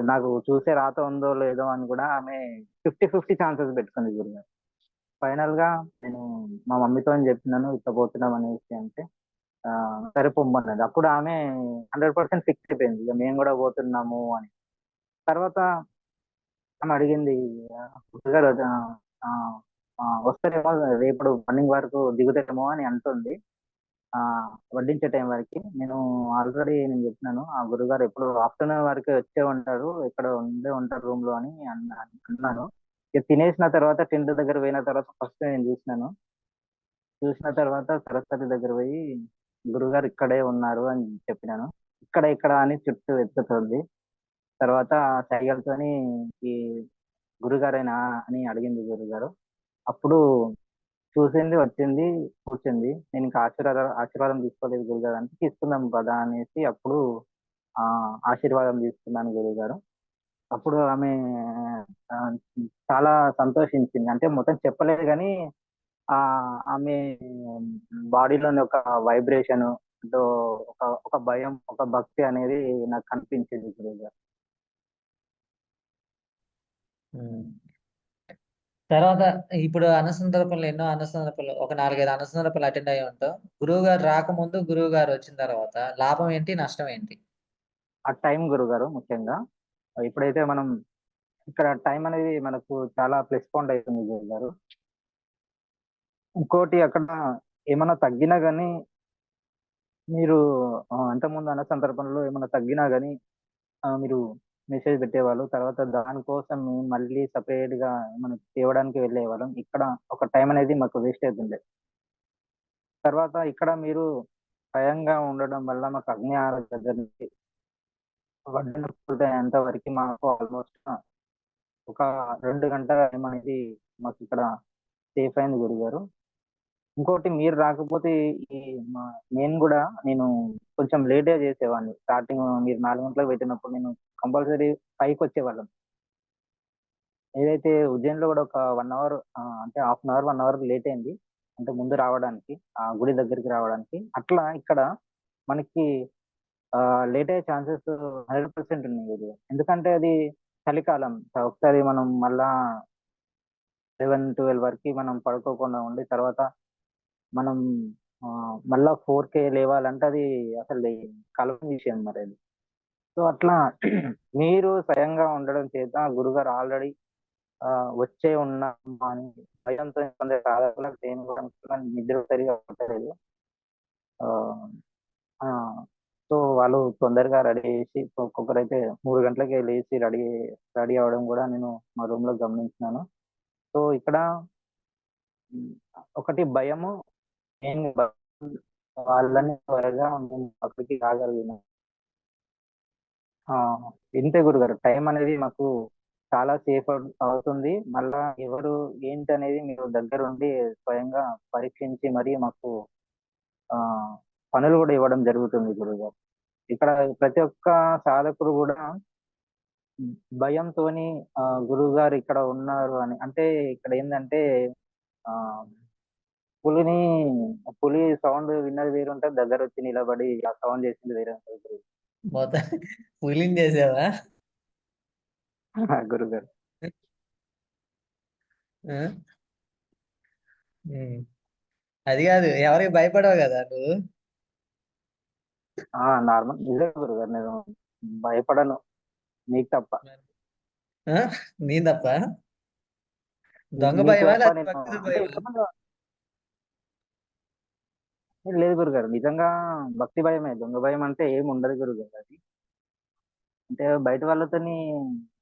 నాకు చూసే రాత ఉందో లేదో అని గూడా ఆమె 50, 50 ఛాన్సెస్ పెట్టుకుంది గురుగారు. ఫైనల్‌గా నేను మా మమ్మీతోని జెప్పినాను ఇట్లా పోతున్నాం అనేసి అంటే సరే పొమ్మన్నది. అప్పుడు ఆమె 100% ఫిక్స్ అయిపోయింది. ఇగ మేము గూడా పోతున్నాము అని. తర్వాత ఆమె అడిగింది గురుగారు ఆహ్, వస్తారేమో రేపటి మార్నింగ్ వరకు దిగుతారేమో అని అంటుంది. వడ్డించే టైం వరకి. నేను జెప్పినాను. ఆ గురుగారు ఎప్పుడు ఆఫ్టర్‌నూన్ వరకే వచ్చే ఉంటారు. ఇక్కడ ఉండే ఉంటారు రూమ్‌లో అని అన్నాను. ఇగ తినేసిన తర్వాత టెంట్ దగ్గర పోయిన తర్వాత ఫస్ట్ నేను జూసినాను. చూసిన తర్వాత సరస్వతి దగ్గర పోయి గురువుగారు ఇక్కడే ఉన్నారు అని చెప్పినాను. ఇక్కడ అని చుట్టూ వెతుకుతోంది. తర్వాత సైగలతోని ఈ గురుగారేనా అని అడిగింది గురుగారు. అప్పుడు చూసింది, వచ్చింది, కూర్చుంది. నేనింక ఆశీర్వాదం తీసుకోలేదు గురుగారు అంటే, తీసుకుందాం పదా అనేసి అప్పుడు ఆశీర్వాదం తీసుకున్నాను గురువుగారు. అప్పుడు ఆమె ఆహ్, చాలా సంతోషించింది. అంటే మొత్తం చెప్పలేదు గానీ ఆమె బాడీలోని ఒక వైబ్రేషను ఏదో ఒక భయం, ఒక భక్తి అనేది నాకు కనిపించింది గురువుగారు. ఉమ్. తర్వాత ఇప్పుడు అన్నసందర్పణలు ఎన్నో అన్నసందర్పణలు ఒక 4, 5 అన్నసందర్పణలు అటెండ్ అయ్యి ఉంటావు. గురువు గారు రాకముందు, గురువు గారు వచ్చిన తర్వాత లాభం ఏంటి? నష్టం ఏంటి? ఆ టైం గురువుగారు ముఖ్యంగా. ఎప్పుడైతే మనం ఇక్కడ టైం అనేది మనకు చాలా ప్లస్ పాయింట్ అయితుంది గురువుగారు. ఇంకోటి అక్కడ ఏమన్నా తగ్గినా గాని మీరు అంతకుముందు అన్న సందర్భంలో ఏమన్నా తగ్గినా గాని మీరు మెసేజ్ పెట్టేవాళ్ళు. తర్వాత దానికోసం మేము మళ్ళీ సెపరేట్‌గా మనం తేవడానికి వెళ్ళేవాళ్ళం. ఇక్కడ ఒక టైం అనేది మాకు వేస్ట్ అయితుండే. తర్వాత ఇక్కడ మీరు స్వయంగా ఉండడం వల్ల మాకు అగ్నిహార దగ్గర నుంచి వడ్డన పూర్తయ్యేంత వరకి మాకు ఆల్‌మోస్ట్ ఒక 2 గంటల టైం అనేది మాకిక్కడ సేఫ్ అయింది గురుగారు. ఇంకోటి మీరు రాకపోతే ఈ మా నేను గూడా నేను కొంచెం లేట్‌గా చేసేవాడిని. స్టార్టింగ్ మీరు 4 గంటలకు పెట్టినప్పుడు నేను కంపల్సరీ 5కొచ్చేవాళ్ళం. ఏదైతే ఉజ్జయినిలో గూడా ఒక 1 అవర్ అంటే half an hour, 1 hour late అయింది. అంటే ముందు రావడానికి, ఆ గుడి దగ్గరికి రావడానికి. అట్లా ఇక్కడ మనకి లేట్ అయ్యే ఛాన్సెస్ 100% ఉన్నాయి ఇది. ఎందుకంటే అది చలికాలం. ఒకసారి మనం మళ్ళా 11, 12 వరకి మనం పడుకోకుండా ఉండి తర్వాత మనం మళ్ళా 4కే లేవాలంటే అది అసలు కలవని విషయం మరది. సో, అట్లా మీరు స్వయంగా ఉండడం చేత గురుగారు ఆల్రెడీ వచ్చే ఉన్నాము అని భయంతో కొందరు సాధకులకు నేను కూడా అనుకున్నాను. నిద్ర సరిగ్గా పట్టలేదు. ఆహ్, ఆ! సో, వాళ్ళు తొందరగా రెడీ చేసి ఒక్కొక్కరైతే 3 గంటలకే లేసి రెడీ అవ్వడం గూడా నేను మా రూమ్‌లో గమనించినాను. సో, ఇక్కడ హ్మ్, ఒకటి భయము, నేను వాళ్ళని త్వరగా మేము అక్కడికి రాగలిగినాం. ఆ! ఇంతే గురుగారు. టైం అనేది మాకు చాలా సేఫ్ అవుతుంది. మళ్ళా ఎవరు ఏంటనేది మీరు దగ్గరుండి స్వయంగా పరీక్షించి మరీ మాకు ఆహ్, పనులు గూడా ఇవ్వడం జరుగుతుంది గురుగారు. ఇక్కడ ప్రతి ఒక్క సాధకుడు గూడా భయంతోని గురువు గారు ఇక్కడ ఉన్నారు అని అంటే ఇక్కడ ఏంటంటే ఆ పులిని పులి సౌండ్ విన్నది వేరు ఉంటది, దగ్గర వచ్చి నిలబడి ఆ సౌండ్ చేసింది వేరే ఉంటది గురువు. మొత్తం పులిని చేసావా? గురువు గారు. ఆ? ఉమ్. అది కాదు, ఎవరికి భయపడవు కదా నువ్వు? నార్మల్ నిజం గురువు గారు, నేను భయపడను మీకు తప్ప. ఆ? నీ తప్ప? దొంగ మీకు భయమా తప్ప లేకపోతే నేను భక్తితో అంటే భయమా? ఇంతకుముందు లేదు గురుగారు, నిజంగా భక్తి భయమే. దొంగ భయం అంటే ఏమి ఉండదు గురుగారు. అది అంటే బయట వాళ్ళతోని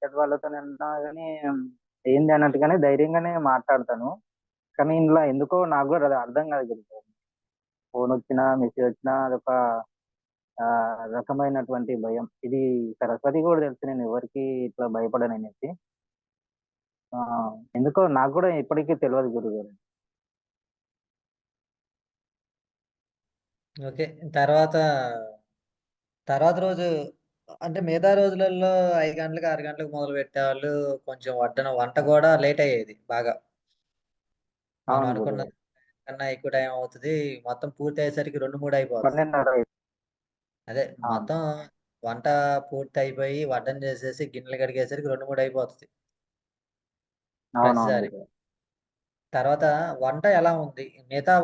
ఇంటి వాళ్ళతోని అన్నా కానీ ఏంది అన్నట్టుగానే ధైర్యంగానే మాట్లాడతాను. కానీ ఇందులో ఎందుకో నాకు కూడా అది అర్థం కాదు గురుగారు. ఫోన్ వచ్చినా మెసేజ్ వచ్చినా అదొక రకమైనటువంటి భయం. ఇది సరస్వతి కూడా తెలుసు నేను ఎవరికి ఇట్లా భయపడను అనేసి. ఆ, ఎందుకో నాకు కూడా ఇప్పటికీ తెలియదు గురుగారు. ఓకే. తర్వాత తర్వాత రోజు అంటే మిగతా రోజులలో 5 గంటలకు 6 గంటలకు మొదలు పెట్టేవాళ్ళు. కొంచెం వంట కూడా లేట్ అయ్యేది బాగా. మనం అవును అనుకున్న గురుగారు. కన్నా ఎక్కువ టైం అవుతుంది. మొత్తం పూర్తి అయ్యేసరికి 2, 3 అయిపోతుంది. 12:30. అదే అవును. మొత్తం వంట పూర్తి అయిపోయి వడ్డన చేసేసి గిన్నెలు కడిగేసరికి 2, 3 అయిపోతుంది అవునవును ప్రతిసారి. గురుగారు. తర్వాత వంట ఎలా ఉంది? మిగతా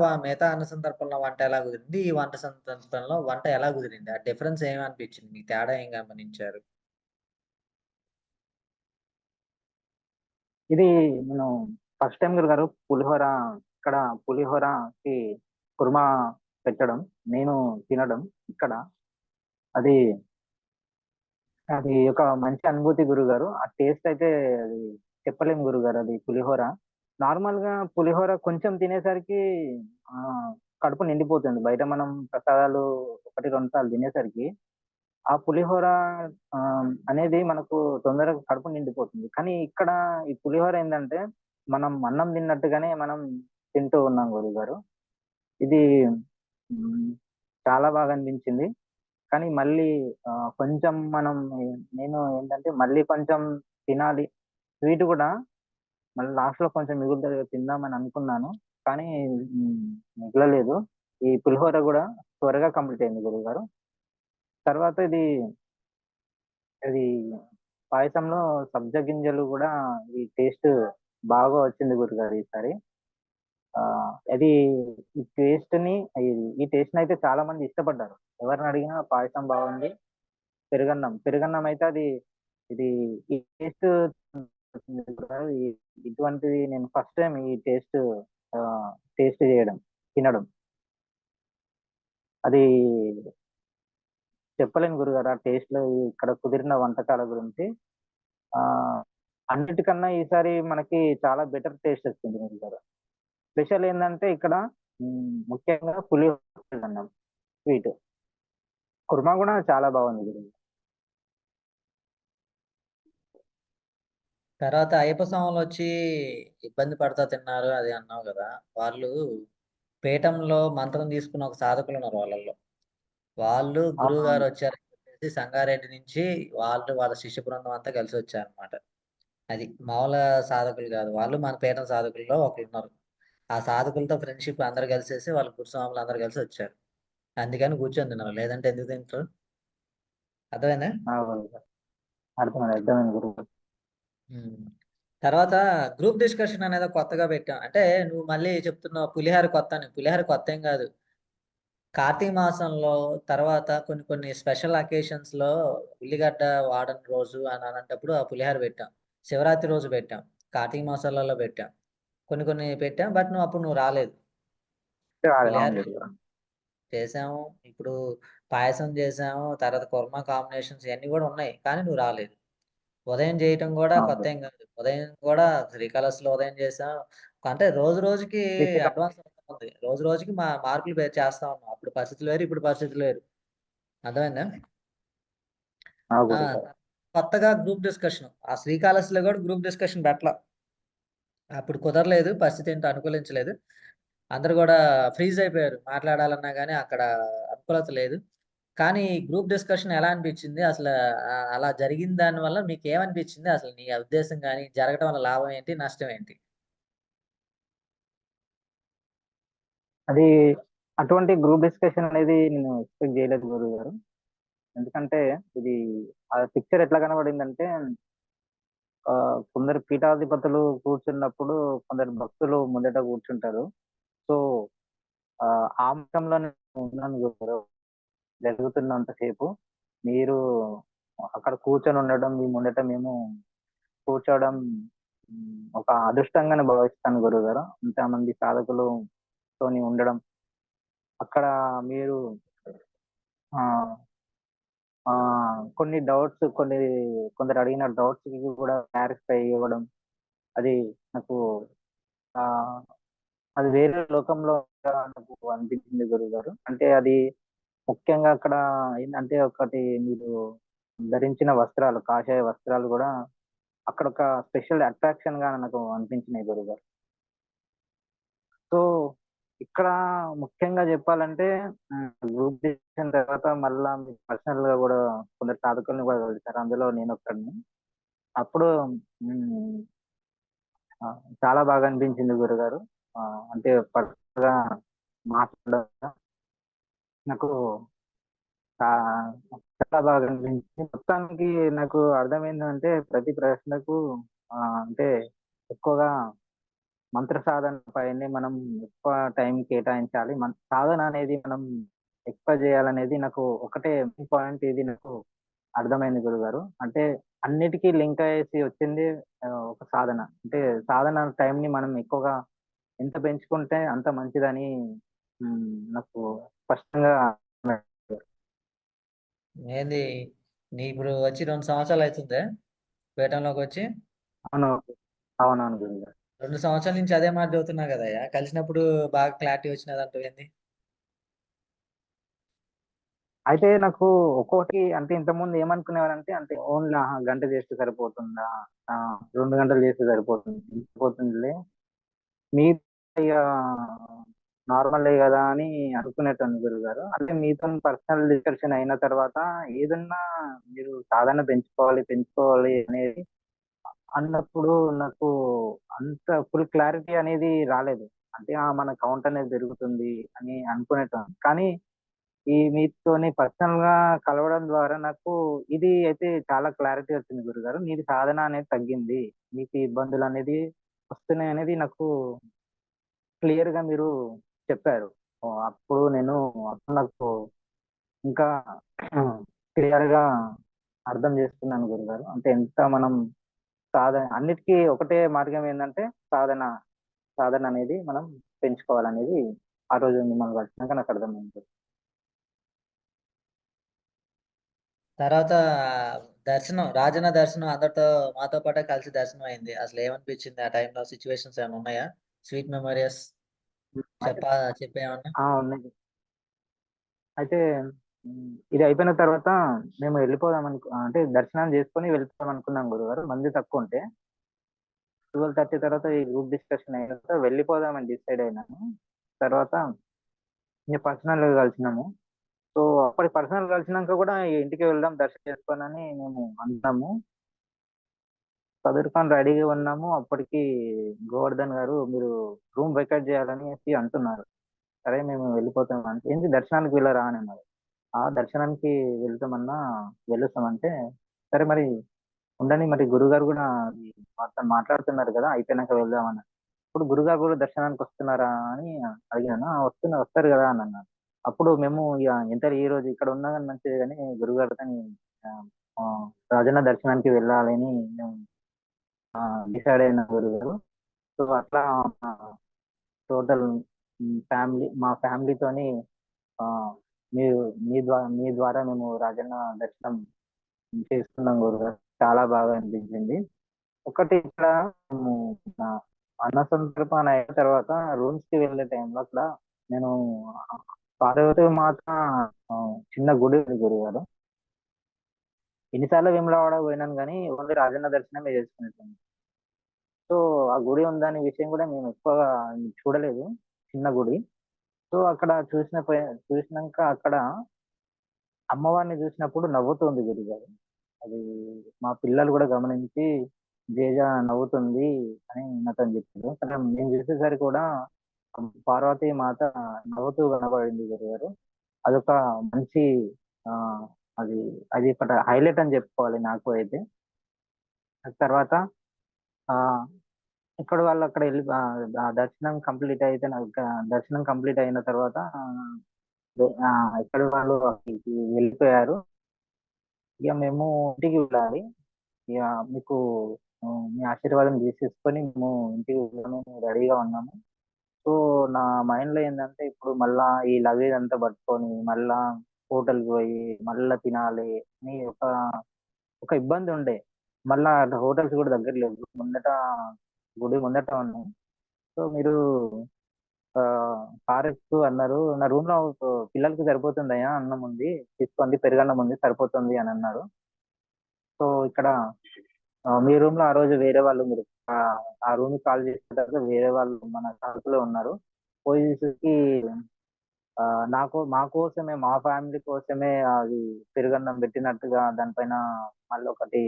అన్న సందర్భంలో వంట ఎలా కుదిరింది? ఈ వంట సందర్భంలో వంట ఎలా కుదిరింది? ఆ డిఫరెన్స్ ఏమనిపించింది? మీకు తేడా ఏం గమనించారు? ఇది నేను ఫస్ట్ టైం గురుగారు పులిహోర ఇక్కడ పులిహోరకి కుర్మా పెట్టడం, నేను తినడం ఇక్కడ. అది అది ఒక మంచి అనుభూతి గురుగారు. ఆ టేస్ట్ అయితే అది చెప్పలేము గురుగారు. అది పులిహోర నార్మల్ గా పులిహోర కొంచెం తినేసరికి ఆ కడుపు నిండిపోతుంది. బయట మనం ప్రసాదాలు 1, 2 సార్లు తినేసరికి ఆ పులిహోర అనేది మనకు తొందరగా కడుపు నిండిపోతుంది. కానీ ఇక్కడ ఈ పులిహోర ఏంటంటే మనం అన్నం తిన్నట్టుగానే మనం తింటూ ఉన్నాం గురుగారు. ఇది మ్, చాలా బాగా అనిపించింది. కానీ మళ్ళీ కొంచెం నేను ఏంటంటే మళ్ళీ కొంచెం తినాలి. స్వీట్ కూడా మళ్ళీ లాస్ట్ లో కొంచెం మిగులుతుంది కదా తిందామని అనుకున్నాను. కానీ మ్, మిగలలేదు. ఈ పులిహోర కూడా త్వరగా కంప్లీట్ అయింది గురుగారు. తర్వాత ఇది పాయసంలో సబ్జా గింజలు కూడా ఈ టేస్ట్ బాగా వచ్చింది గురుగారు ఈసారి. ఆ అది ఈ టేస్ట్ ని అయితే చాలా మంది ఇష్టపడ్డారు. ఎవరిని అడిగినా పాయసం బాగుంది, పెరుగన్నం అయితే ఇది ఈ టేస్ట్ ఇటువంటిది నేను ఫస్ట్ టైం ఈ టేస్ట్ చేయడం, తినడం. అది చెప్పలేను గురుగారు ఆ టేస్ట్ లో ఇక్కడ కుదిరిన వంటకాల గురించి. ఆ అన్నిటికన్నా ఈసారి మనకి చాలా బెటర్ టేస్ట్ వచ్చింది గురుగారు. స్పెషల్ ఏంటంటే ఇక్కడ ముఖ్యంగా పులిహోర అన్నం, స్వీట్, కుర్మా కూడా చాలా బాగుంది గురుగారు. తర్వాత అయ్యప్ప స్వాములు వచ్చి ఇబ్బంది పడతా తిన్నారు అది అన్నావు కదా. వాళ్ళు పీఠంలో మంత్రం తీసుకున్న ఒక సాధకులు ఉన్నారు వాళ్ళల్లో. వాళ్ళు గురువు గారు అవునవును. వచ్చారని చెప్పేసి సంగారెడ్డి నుంచి వాళ్ళ శిష్య బృందం అంతా కలిసి వచ్చారనమాట. అది మామూలు సాధకులు కాదు, వాళ్ళు మన పీఠం సాధకుల్లో ఒకరు ఉన్నారు. ఆ సాధకులతో ఫ్రెండ్షిప్ అందరు కలిసేసి వాళ్ళ గురుస్వాములు అందరు కలిసి వచ్చారు. అందుకని కూర్చొని తిన్నారు, లేదంటే ఎందుకు తింటారు? అర్థమైందా? గురుగారు. అర్థమైంది గురుగారు. ఉమ్. తర్వాత గ్రూప్ డిస్కషన్ అనేది కొత్తగా పెట్టాం. అంటే నువ్వు మళ్ళీ చెప్తున్నావు పులిహార కొత్త అని. పులిహార కొత్త ఏం కాదు. కార్తీక మాసంలో తర్వాత కొన్ని కొన్ని స్పెషల్ అకేషన్స్ లో ఉల్లిగడ్డ వాడని రోజు అని అలాంటప్పుడు ఆ పులిహార పెట్టాం. శివరాత్రి రోజు పెట్టాం. కార్తీక మాసాలలో పెట్టాం. కొన్ని కొన్ని పెట్టాం. బట్ నువ్వు రాలేదు. పులిహార అవును గురుగారు. చేసాము. ఇప్పుడు పాయసం చేసాము. తర్వాత కుర్మా కాంబినేషన్స్ ఇవన్నీ కూడా ఉన్నాయి. కానీ నువ్వు రాలేదు. ఉదయం చేయటం కూడా అవును కొత్త గురు. ఏం కాదు. ఉదయం కూడా శ్రీకాళహస్తిలో ఉదయం చేసాం. అంటే రోజు రోజుకి శ్రీశైలం. అడ్వాన్స్ అవుతుంది. రోజు రోజుకి మార్పులు చేస్తా ఉన్నాం. అప్పుడు పరిస్థితులు వేరు, ఇప్పుడు పరిస్థితులు వేరు. అర్థమైందా? ఆ గురుగారు. కొత్తగా గ్రూప్ డిస్కషన్, ఆ శ్రీకాళహస్తిలో కూడా గ్రూప్ డిస్కషన్ పెట్టలా. అప్పుడు కుదరలేదు, పరిస్థితి ఏంటో అనుకూలించలేదు. అందరు కూడా ఫ్రీజ్ అయిపోయారు. మాట్లాడాలన్నా కానీ అక్కడ అనుకూలత లేదు. కానీ గ్రూప్ డిస్కషన్ ఎలా అనిపించింది అసలు? అలా జరిగిన దాని వల్ల మీకు ఏమనిపించింది అసలు? నీ ఉద్దేశం గాని, జరగడం వల్ల లాభం ఏంటి? నష్టం ఏంటి? అది అటువంటి గ్రూప్ డిస్కషన్ అనేది నేను ఎక్స్పెక్ట్ చేయలేదు గురువు గారు. ఎందుకంటే ఇది ఆ పిక్చర్ ఎట్లా కనబడిందంటే కొందరు పీఠాధిపతులు కూర్చున్నప్పుడు కొందరు భక్తులు ముందట కూర్చుంటారు. సో ఆ అంశంలోనే ఉన్నాను గురువు జరుగుతున్నంతసేపు. మీరు అక్కడ కూర్చొని ఉండడం, మీ ముందట మేము కూర్చోవడం ఒక అదృష్టంగానే భావిస్తాను గురువుగారు. ఇంతమంది సాధకులతోని ఉండడం. అక్కడ మీరు ఆహ్, కొన్ని డౌట్స్ కొందరు అడిగిన డౌట్స్‌కి కూడా క్లారిఫై ఇవ్వడం. అది నాకు ఆహ్, అది వేరే లోకంలో నాకు అనిపించింది గురువుగారు. అంటే అది ముఖ్యంగా అక్కడ ఏందంటే ఒకటి మీరు ధరించిన వస్త్రాలు, కాషాయ వస్త్రాలు గూడా అక్కడొక స్పెషల్ అట్రాక్షన్‌గా నాకు అనిపించినాయి గురువుగారు. సో, ఇక్కడ ముఖ్యంగా జెప్పాలంటే గ్రూప్ డిస్కషన్ తర్వాత మళ్ళా మీకు పర్సనల్‌గా గూడా కొందరు సాధకుల్ని గూడా కలిసారు. అందులో నేనొక్కడిని. అప్పుడు హ్మ్. చాలా బాగా అనిపించింది గురుగారు. అంటే పర్సనల్‌గా మాట్లాడడం నాకు ఆహ్, చాలా బాగా అనిపించింది. మొత్తానికి నాకు అర్థమైందంటే ప్రతి ప్రశ్నకు అంటే ఎక్కువగా మంత్ర సాధన పైనే మనం ఎక్కువ టైం కేటాయించాలి. సాధన అనేది మనం ఎక్కువ చేయాలనేది నాకు ఒకటే మెయిన్ పాయింట్ ఇది నాకు అర్థమైంది గురుగారు. అంటే అన్నిటికి లింక్ అయ్యేసి వచ్చింది ఒక సాధన. అంటే సాధన టైంని మనం ఎక్కువగా ఎంత పెంచుకుంటే అంత మంచిదని నాకు స్పష్టంగా అర్థమైంది. ఏంది ఇప్పుడు వచ్చి 2 సంవత్సరాలు అయితుందా? పీఠంలోకొచ్చి? అవును. అవునవును గురుగారు. 2 సంవత్సరాల నుంచి అదే మాట చదువుతున్నావు గదయ్యా! కలిసినప్పుడు బాగా క్లారిటీ వచ్చినదంటావేంది? అయితే నాకు ఒక్కోటి అంటే ఇంతకుముందు ఏమనుకునేవారంటే అంటే ఓన్లీ గంట చేస్తే సరిపోతుందా? 2 గంటలు చేస్తే సరిపోతుందిలే. మిగతా ఇగ నార్మలే గదా! అని అనుకునేటోన్ని గురుగారు. అంటే మీతోని పర్సనల్ డిస్కషన్ అయిన తర్వాత ఏదన్నా మీరు సాధన పెంచుకోవాలి అనేది అన్నప్పుడు నాకు అంత ఫుల్ క్లారిటీ అనేది రాలేదు. అంటే మన కౌంట్ అనేది పెరుగుతుంది అని అనుకునేటోన్ని. కానీ మీతోని పర్సనల్‌గా కలవడం ద్వారా నాకు ఇది అయితే చాలా క్లారిటీ వచ్చింది గురుగారు. మీది సాధన అనేది తగ్గింది. మీకు ఇబ్బందులనేది వస్తున్నాయనేది నాకు క్లియర్‌గా మీరు చెప్పారు. అప్పుడు నాకు ఇంకా క్లియర్‌గా అర్థం చేసుకున్నాను గురుగారు. అంటే ఎంత మనం అన్నిటికి ఒకటే మార్గం ఏందంటే సాధన. సాధన అనేది మనం పెంచుకోవాలనేది ఆ రోజు మిమ్మల్ని కలిసినాక నాకు అర్థమైంది. తర్వాత దర్శనం, రాజన్న దర్శనం అందరితో మాతో పాటే కలిసి దర్శనం అయింది. అసలు ఏమనిపించింది ఆ టైంలో? సిట్యుయేషన్స్ ఏమైనా ఉన్నాయా? స్వీట్ మెమోరీస్ అయితే చెప్పేయమన్నా? ఉన్నాయి. అయితే ఇది అయిపోయిన తర్వాత మేము అంటే దర్శనం చేసుకొని వెళ్ళిపోదాం అనుకున్నాం గురుగారు. మంది తక్కువుంటే. 12:30 తర్వాత ఈ గ్రూప్ డిస్కషన్ అయిన తర్వాత వెళ్ళిపోదామని డిసైడ్ అయినాము. తర్వాత ఇంక పర్సనల్‌గా కలిసినాము. సో, అప్పటి పర్సనల్‌గా కలిసినాక కూడా ఇంటికి వెళ్దాం దర్శనం చేసుకొనని మేము అన్నాము. సర్దుకొని రెడీగా ఉన్నాము. అప్పటికి గోవర్ధన్ గారు మీరు రూమ్ వేకేట్ చేయాలనేసి అంటున్నారు. సరే మేము వెళ్ళిపోతాం అంటే, ఏంటి దర్శనానికి వెళ్ళరా అని అన్నారు. దర్శనానికి వెళ్తామన్నా వెళ్ళొస్తామంటే, సరే మరి ఉండని మరి గురువుగారు గూడా మాతో మాట్లాడుతున్నారు గదా! అయిపోయినాక వెళ్దామన్నారు. ఇప్పుడు గురుగారు గూడా దర్శనానికొస్తున్నారా అని అడిగాను. వస్తారు గదా! అనన్నారు. అప్పుడు మేము ఇగ ఎంతలో ఈరోజు ఇక్కడ ఉన్నా గాని మంచిదే గానీ గురుగారితోని ఆహ్, ఆహ్, రాజన్న దర్శనానికి వెళ్ళాలని మేము డిసైడ్ అయిన గురుగారు. సో, అట్లా టోటల్ మా ఫ్యామిలీతోని ఆహ్, మీరు మీ ద్వారా మేము రాజన్న దర్శనం చేసుకున్నాం గురుగారు. చాలా బాగా అనిపించింది. ఒకటి ఇక్కడ మేము ఆహ్, అన్న సంతర్పణ అయిన తర్వాత రూమ్స్‌కి వెళ్ళే టైంలో అక్కడ నేను పార్వతి మాత చిన్న గుడి ఉంది గురుగారు. ఎన్ని సార్లు వేములవాడ పోయినాను గానీ, ఓన్లీ రాజన్న దర్శనమే చేసుకునేటోన్ని. సో, ఆ గుడి ఉందనే విషయం గూడా మేము ఎక్కువగా చూడలేదు. చిన్న గుడి. సో, అక్కడ చూసినంక అక్కడ అమ్మవారిని చూసినప్పుడు నవ్వుతుంది గురుగారు. అది మా పిల్లలు కూడా గమనించి జేజ నవ్వుతుంది అని నాతోని చెప్పారు. కానీ నేను చూసేసరికి కూడా పార్వతీ మాత నవ్వుతూ కనబడింది గురుగారు. అదొక మంచి ఆహ్, అది అది ఒకటి హైలైట్ అని చెప్పుకోవాలి నాకు అయితే. తర్వాత ఆహ్, ఇక్కడ వాళ్ళు అక్కడ ఎళ్లి దర్శనం కంప్లీట్ అయితే దర్శనం కంప్లీట్ అయిన తర్వాత ఎక్కడి వాళ్ళు అక్కడికి వెళ్ళిపోయారు. ఇక మేము ఇంటికి వెళ్ళాలి. ఇక మీకు మీ ఆశీర్వాదం తీసేసుకొని మేము ఇంటికి వెళ్ళడానికి రెడీగా ఉన్నాము. సో, నా మైండ్‌లో ఏందంటే ఇప్పుడు మళ్ళా ఈ లగేజ్ అంతా పట్టుకొని మళ్ళా హోటల్‌కి పోయి మళ్ళా తినాలి అని ఒక ఇబ్బంది ఉండే. మళ్ళా అటు హోటల్స్ కూడా దగ్గర లేవు. గుడి ముందట ఉన్నాయి. సో, మీరు కారెక్కు అన్నారు. నా రూమ్‌లో పిల్లలకి సరిపోతుందయ్యా అన్నం ఉంది. తీసుకోండి పెరుగన్నం ఉంది సరిపోతుంది అని అన్నారు. సో, ఇక్కడ మీ రూమ్‌లో ఆ రోజు వేరే వాళ్ళు మీరు ఆ రూమ్‌కి కాల్ చేసిన తర్వాత వేరే వాళ్ళు మన షాప్‌లో ఉన్నారు. పోయేసరికి మా కోసమే మా ఫ్యామిలీ కోసమే అది పెరుగన్నం పెట్టినట్టుగా దానిపైన మళ్ళొకటి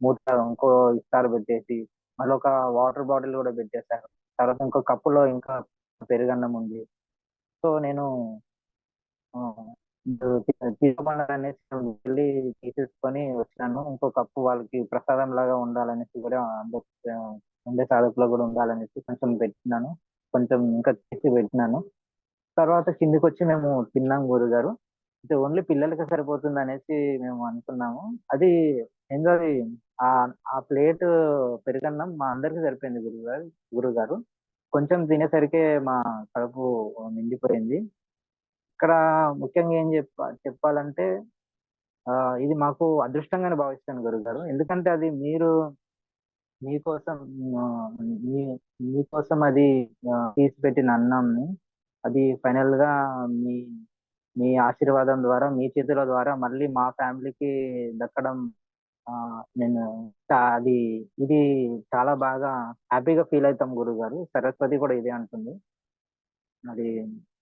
మూత ఇంకో ఇస్తారు పెట్టేసి, మళ్ళొక వాటర్ బాటిల్ గూడా పెట్టేసారు. తర్వాత ఇంకో కప్పులో ఇంకా పెరుగన్నం ఉంది. సో, నేను ఇప్పుడు తీసుకోమన్నారనేసి వెళ్లి తీసేసుకొని వచ్చాను. ఇంకో కప్పు వాళ్ళకి ప్రసాదంలాగా ఉండాలనేసి కూడా ఉండే సాధకులో గూడా ఉండాలనేసి కొంచెం పెట్టినాను. కొంచెం ఇంకా తీసి పెట్టినాను. తర్వాత కిందకొచ్చి మేము తిన్నాం గురుగారు. అంటే ఓన్లీ పిల్లలకే సరిపోతుందనేసి మేము అనుకున్నాము. అది ఏందో అది ఆ ప్లేటు పెరుగన్నం మా అందరికి సరిపోయింది గురుగారు. కొంచెం తినేసరికే మా కడుపు నిండిపోయింది. ఇక్కడ ముఖ్యంగా ఏం చెప్పాలంటే ఇది మాకు అదృష్టంగానే భావిస్తాను గురుగారు. ఎందుకంటే అది మీరు మీకోసం ఆహ్, మీ మీకోసం అది తీసి పెట్టిన అన్నంని అది ఫైనల్‌గా మీ మీ ఆశీర్వాదం ద్వారా, మీ చేతుల ద్వారా మళ్ళీ మా ఫ్యామిలీకి దక్కడం నేను అది ఇది చాలా బాగా హ్యాపీగా ఫీల్ అయితాం గురుగారు. సరస్వతి కూడా ఇదే అంటుంది. అది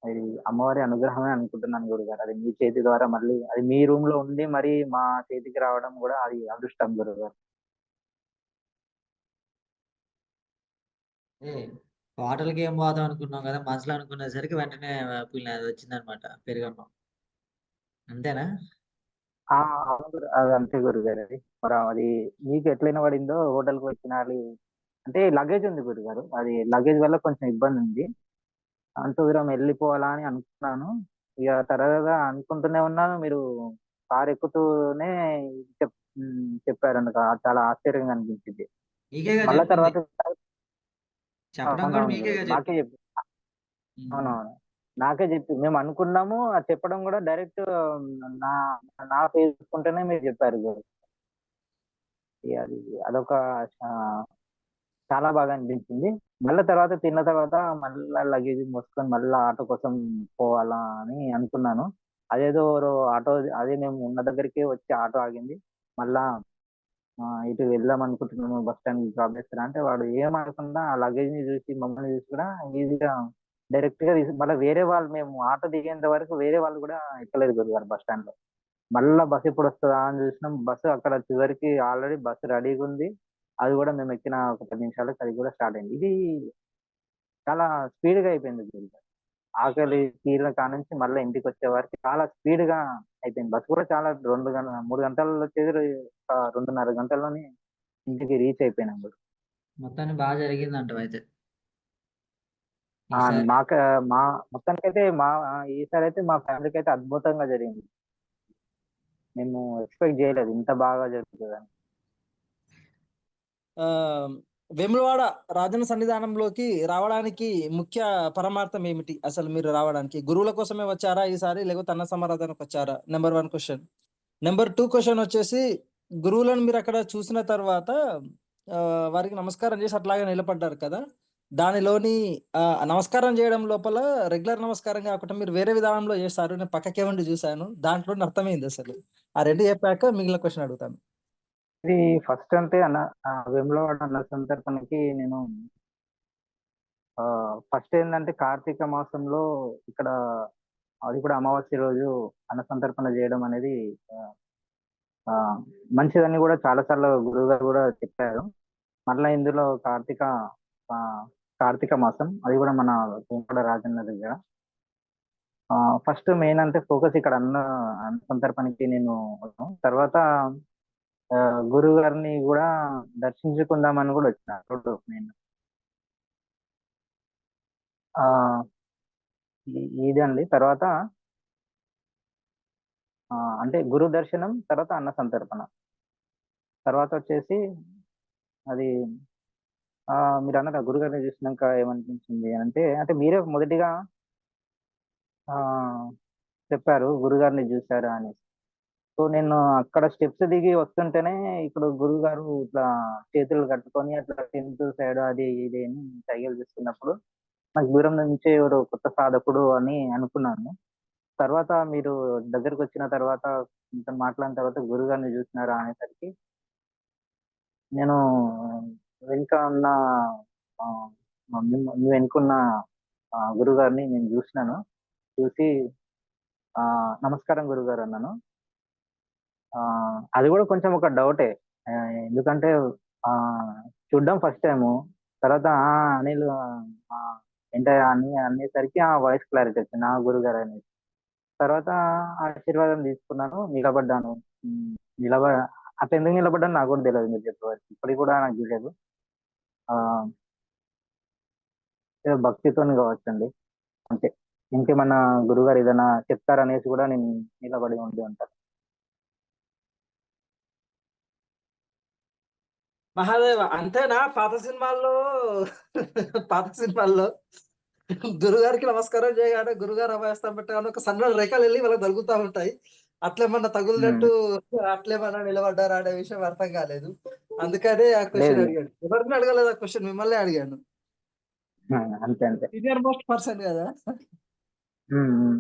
అది అమ్మవారి అనుగ్రహమే అనుకుంటున్నాను గురుగారు. అది మీ చేతి ద్వారా మళ్ళీ అది మీ రూమ్‌లో ఉండి మరి మా చేతికి రావడం గూడా అది అదృష్టం గురుగారు. ఏ హోటల్‌కి ఏం పోదాం అనుకున్నాం కదా! మనసులో అనుకునేసరికి వెంటనే వచ్చిందనమాట పెరుగన్నం. అంతేనా? ఆ! అవును అది అంతే గురుగారు అది. మరి అది మీకు ఎట్లా వినబడిందో హోటల్‌కి పోయి తినాలి అంటే లగేజ్ ఉంది గురుగారు. అది లగేజ్ వల్ల కొంచెం ఇబ్బందుంది. అంత దూరం వెళ్ళిపోవాలా అని అనుకున్నాను. ఇగ సరదాగా అనుకుంటూనే ఉన్నాను. మీరు కారెక్కుతూనే చెప్పారనక చాలా ఆశ్చర్యంగా అనిపించింది. మీకేగా మళ్ళా చెప్పింది. తర్వాత చెప్పడం కూడా అవునవును మీకేగా గురుగారు. నాకే చెప్పింది. చెప్పి హ్మ్. అవునవును. నాకే చెప్పి మేమనుకున్నాము. అది చెప్పడం గూడా డైరెక్ట్ నా నా ఫేస్ చూసుకుంటూనే మీరు చెప్పారు గురు. ఇగ అది అదొక ఆహ్, చాలా బాగా అనిపించింది. మళ్ళా తర్వాత తిన్న తర్వాత మళ్ళా లగేజ్ మోసుకొని మళ్ళా ఆటో కోసం పోవాలా అని అనుకున్నాను. అదేదో ఆటో అదే మేము ఉన్న దగ్గరికే వచ్చి ఆటో ఆగింది. మళ్ళా ఇటు వెళ్దాం అనుకుంటున్నాము బస్ స్టాండ్‌కి డ్రాప్ చేస్తారా అంటే వాడు ఏమనకుండా ఆ లగేజ్‌ని చూసి మమ్మల్ని చూసి కూడా ఈజీగా డైరెక్ట్‌గా మళ్ళా వేరే వాళ్ళు మేము ఆటో దిగేంత వరకు వేరే వాళ్ళు కూడా ఎక్కలేదు గురుగారు బస్ స్టాండ్‌లో. మళ్ళా బస్ ఎప్పుడొస్తదా అని చూసినాం. బస్సు అక్కడ చివరికి ఆల్రెడీ బస్సు రెడీగుంది. అది గూడా మేమెక్కిన ఒక 10 నిమిషాలకి అది కూడా స్టార్ట్ అయింది. ఇది చాలా స్పీడ్‌గా అయిపోయింది గురుగారు. ఆకలి తీరిన కాడ్నుంచి మళ్ళా ఇంటికొచ్చే వరకి చాలా స్పీడ్‌గా అయిపోయింది. బస్సు కూడా చాలా 3 గంటల్లో వచ్చేది 2:30 గంటల్లోనే ఇంటికి రీచ్ అయిపోయినాం గూడా. మొత్తానికి జరిగిందంటావయితే ఆ! ఈసారి. మాక మా మొత్తానికైతే ఈసారైతే మా ఫ్యామిలీకైతే అద్భుతంగా జరిగింది. మేము ఎక్స్‌పెక్ట్ జేయలేదు ఇంత బాగా జరుగుతదని. ఆహ్, వేములవాడ రాజన్న సన్నిధానంలోకి రావడానికి ముఖ్య పరమార్థం ఏమిటి? అసలు మీరు రావడానికి? గురువుల కోసమే వచ్చారా ఈసారి? లేకపోతే అన్న సమారాధనకొచ్చారా? Number 1 question. నంబర్ 2 క్వెషన్ వచ్చేసి గురువులను మీరక్కడ చూసిన తర్వాత వారికి నమస్కారం చేసి అట్లాగే నిలబడ్డారు కదా! దానిలోని నమస్కారం చేయడం లోపల రెగ్యులర్ నమస్కారం కాకుండా మీరు వేరే విధానంలో చేశారు. నేను పక్కకే ఉండి చూసాను. దాంట్లోని అర్థమేందసలు? ఆ 2 చెప్పాక మిగిలిన క్వెషన్ అడుగుతాను. ఇది ఫస్ట్ అంటే వేములవాడ అన్న సందర్భానికి నేను ఫస్ట్ ఏందంటే కార్తీక మాసంలో ఇక్కడ అది కూడా అమావాస్య రోజు అన్న సంతర్పణ చేయడం అనేది ఆ, ఆ, మంచిదని కూడా చాలా సార్లు గురువు గారు కూడా చెప్పారు. మళ్ళీ ఇందులో ఆ, కార్తీక మాసం, అది కూడా మన వేములవాడ రాజన్న దగ్గర. ఫస్ట్ మెయిన్ అంటే ఫోకస్ ఇక్కడ అన్న సంతర్పణకి నేను వచ్చాను. తర్వాత ఆ, గురువు గారిని కూడా దర్శించుకుందామని కూడా వచ్చిన రోడ్డు నేను. ఆ, ఇదండి. తర్వాత అంటే గురు దర్శనం, తర్వాత అన్న సంతర్పణ, తర్వాత వచ్చేసి అది మీరు అన్నారు గురువు గారిని చూసినాక ఏమనిపించింది అంటే, అంటే మీరే మొదటిగా ఆ, చెప్పారు గురుగారిని చూసారా అని. సో నేను అక్కడ స్టెప్స్ దిగి వస్తుంటేనే ఇప్పుడు గురువు గారు ఇట్లా చేతులు కట్టుకొని అట్లా టెంత్ సైడ్ అది ఇది అని సైగలు చేస్తున్నప్పుడు నాకు దూరం నుంచి ఎవరు కొత్త సాధకుడు అని అనుకున్నాను. తర్వాత మీరు దగ్గరకు వచ్చిన తర్వాత మీతో మాట్లాడిన తర్వాత గురుగారిని చూసినారా అనేసరికి నేను వెనుక ఉన్న ఆ, మీ వెనుకున్న గురుగారిని నేను చూసినాను. చూసి నమస్కారం గురుగారు అన్నాను. ఆ, అది కూడా కొంచెం ఒక డౌటే. ఆ, ఎందుకంటే ఆ, చూడ్డం ఫస్ట్ టైము. తర్వాత అనిల్ ఏంటయ్యా అని అనేసరికి ఆ వాయిస్ క్లారిటీ వచ్చింది నా గురుగారు అనేది. తర్వాత ఆశీర్వాదం తీసుకున్నాను, నిలబడ్డాను. ఉమ్, నిలబ అట్లా ఎందుకు నిలబడ్డాను నాకు కూడా తెలియదు, మీరు చెప్పేవారు ఇప్పటికి కూడా నాకు తెలియదు. ఆ, ఏదో భక్తితోని కావచ్చండి, అంతే. ఇంకేమన్నా గురుగారు ఏదైనా చెప్తారనేసి కూడా నేను నిలబడి ఉండి ఉంటాను. మహాదేవ అంతేనా? పాత సినిమాల్లో గురుగారికి నమస్కారం చేయగానే గురుగారు అభయస్థం పెట్టగానే ఒక సన్న రేఖలు వెళ్ళి వాళ్ళకి తగులుతూ ఉంటాయి. అట్లేమన్నా ఉమ్, తగులినట్టు అట్లేమన్నా నిలబడ్డారా అనే విషయం అర్థం కాలేదు. అందుకనే ఆ క్వశ్చన్ లేదు. అడిగాను. ఎవరిని అడగలేదు ఆ క్వశ్చన్, మిమ్మల్ని అడిగాను. అంతే అంతే. సీనియర్ మోస్ట్ పర్సన్ కదా. ఉమ్, ఉమ్.